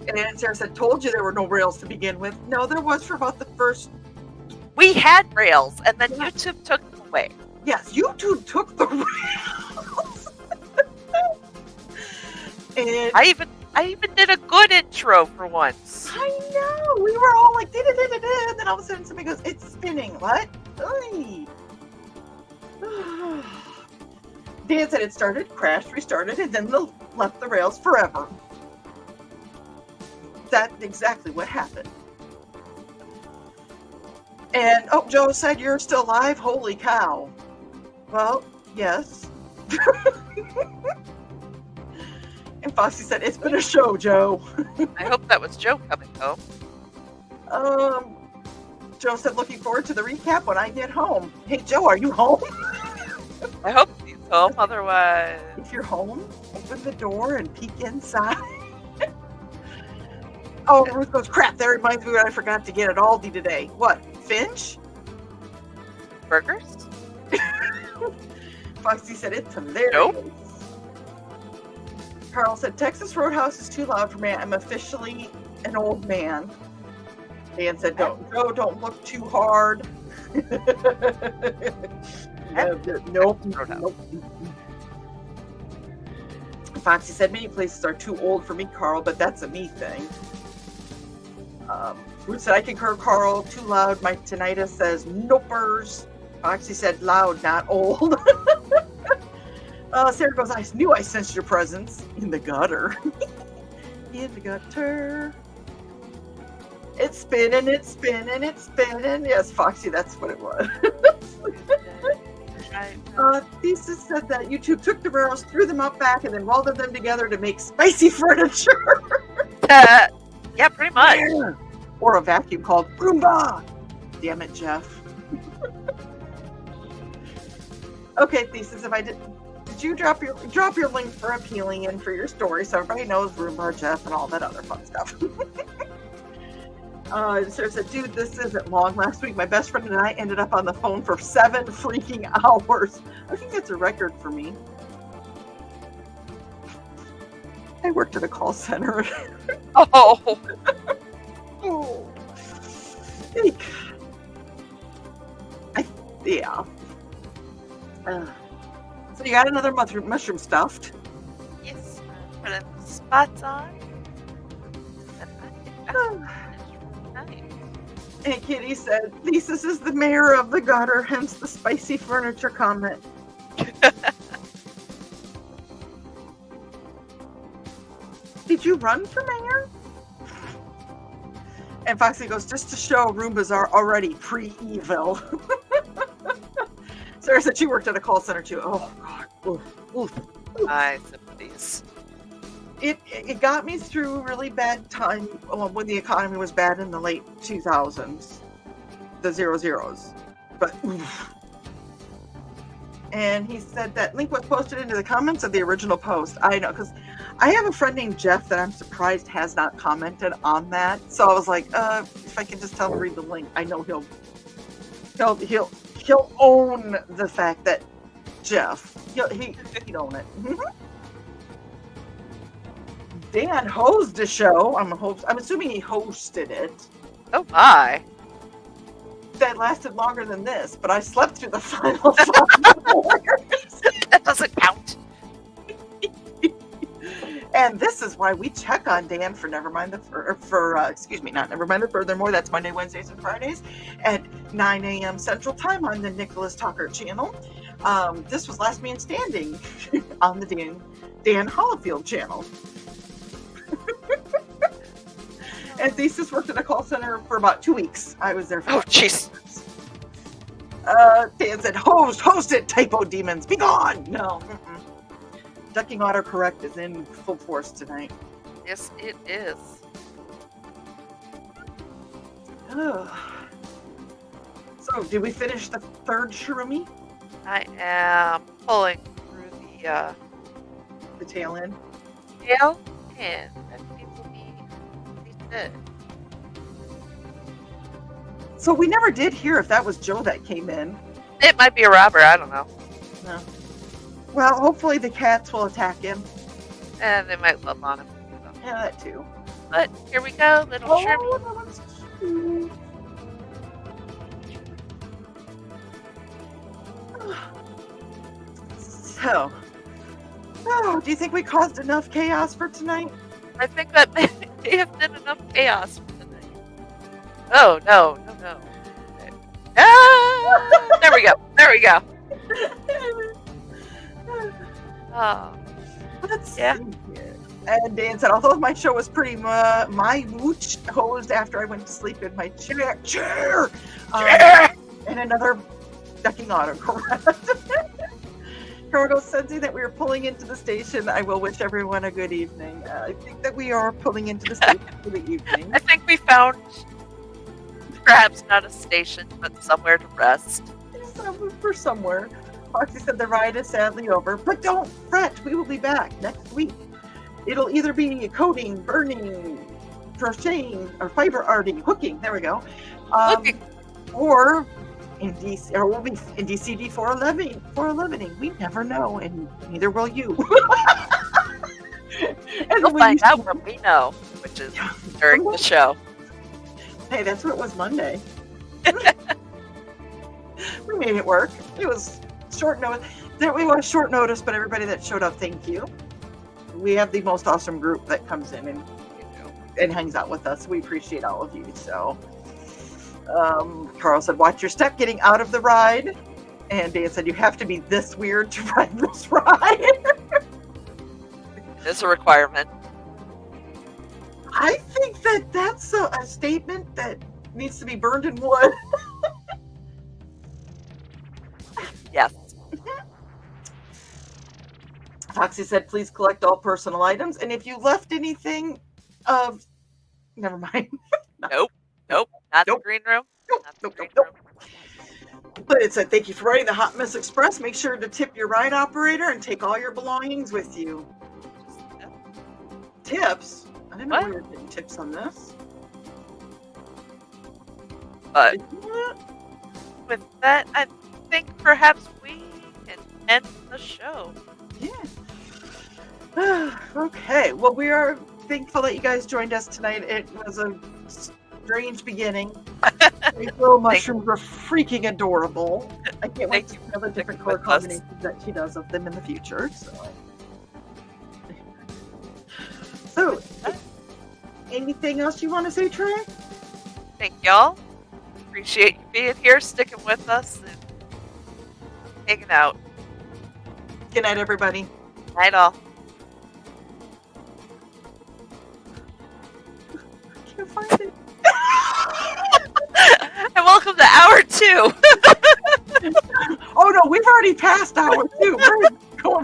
And Sarah said, told you there were no rails to begin with. No, there was for about the first. We had rails, and then YouTube took them away. Yes, YouTube took the rails. And I even did a good intro for once. I know. We were all like, da-da-da-da-da, and then all of a sudden somebody goes, it's spinning. What? Oy. Dan said it started, crashed, restarted, and then left the rails forever. That's exactly what happened. And, Joe said you're still alive? Holy cow. Well, yes. And Foxy said, it's been a show, Joe. I hope that was Joe coming home. Joe said, looking forward to the recap when I get home. Hey, Joe, are you home? I hope he's home, otherwise... If you're home, open the door and peek inside. Ruth goes, crap, that reminds me what I forgot to get at Aldi today. What, Finch? Burgers? Foxy said, it's hilarious. Nope. Carl said, Texas Roadhouse is too loud for me. I'm officially an old man. Dan said, don't look too hard. Nope. Foxy said, many places are too old for me, Carl, but that's a me thing. Ruth said, I concur, Carl. Too loud. My tinnitus says, nopers. Foxy said, loud, not old. Sarah goes, I knew I sensed your presence in the gutter. In the gutter. It's spinning, it's spinning, it's spinning. Yes, Foxy, that's what it was. Thesis said that YouTube took the rails, threw them out back, and then welded them together to make spicy furniture. Yeah, pretty much. Yeah. Or a vacuum called Roomba. Damn it, Jeff. Okay, Thesis, if I did you drop your link for appealing in for your story so everybody knows Roomba, Jeff, and all that other fun stuff. Sarah said, dude, this isn't long. Last week, my best friend and I ended up on the phone for 7 freaking hours. I think that's a record for me. I worked at a call center. Oh. Oh. Yeah. So you got another mushroom stuffed. Yes. Put the spots on. And Kitty said, Thesis is the mayor of the gutter, hence the spicy furniture comment. Did you run for mayor? And Foxy goes, just to show Roombas are already pre-evil. Sarah said she worked at a call center too. Oh, God. Oof, oof. My sympathies. It got me through a really bad time when the economy was bad in the late 2000s, the 00s. But oof. And he said that link was posted into the comments of the original post. I know, because I have a friend named Jeff that I'm surprised has not commented on that. So I was like, if I can just tell him to read the link, I know he'll own the fact that Jeff, he'd own it. Dan hosted the show. I'm assuming he hosted it. Oh my. That lasted longer than this, but I slept through the final 5 hours. That doesn't count. And this is why we check on Dan for Furthermore, that's Monday, Wednesdays, and Fridays at 9 a.m. Central Time on the Nicholas Tucker channel. This was Last Man Standing on the Dan Hollifield channel. And Thesis worked at a call center for about 2 weeks. I was there for jeez. Dan said, host it, typo demons, be gone! No. Ducking autocorrect is in full force tonight. Yes, it is. So, did we finish the third Shirumi? I am pulling through The tail end? tail end. That seems to be good. So we never did hear if that was Joe that came in. It might be a robber. I don't know. No. Well, hopefully the cats will attack him. And they might love on him. So. Yeah, that too. But here we go, little Shirmy. that one's cute. So, do you think we caused enough chaos for tonight? I think that may have been enough chaos for tonight. Oh, no. Ah, there we go. Oh, Let's yeah. see here. And Dan said, although my show was pretty my mooch hosed after I went to sleep in my chair. And another ducking autocorrect. Cargo sensing that we are pulling into the station. I will wish everyone a good evening. I think that we are pulling into the station for the evening. I think we found perhaps not a station, but somewhere to rest. For somewhere. Foxy said the ride is sadly over, but don't fret. We will be back next week. It'll either be coding, burning, crocheting, or fiber arting, hooking. There we go. Or in DC, or we'll be in DCD 411. We never know, and neither will you. We'll find out when we know, which is during the show. Hey, that's what it was Monday. We made it work. It was short notice. We was short notice, but everybody that showed up, thank you. We have the most awesome group that comes in and hangs out with us. We appreciate all of you. So, Carl said, "Watch your step getting out of the ride," and Dan said, "You have to be this weird to ride this ride." It's a requirement. I think that that's a statement that needs to be burned in wood. Yes. Foxy said, please collect all personal items. And if you left anything of... Never mind. Nope. Not the green room. Nope. But it said, thank you for riding the Hot Mess Express. Make sure to tip your ride operator and take all your belongings with you. Tips? I didn't know we were getting tips on this. But with that, I think perhaps we can end the show. Yeah. Okay. Well, we are thankful that you guys joined us tonight. It was a strange beginning. These little mushrooms were freaking adorable. I can't wait to see all the different color combinations that she does of them in the future. So, anything else you want to say, Trey? Thank y'all. Appreciate you being here, sticking with us, and hanging out. Good night, everybody. Night all. I can't find it. And welcome to hour 2. Oh no, we've already passed hour 2. We're going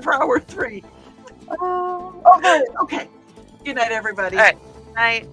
night, everybody. All right. Night.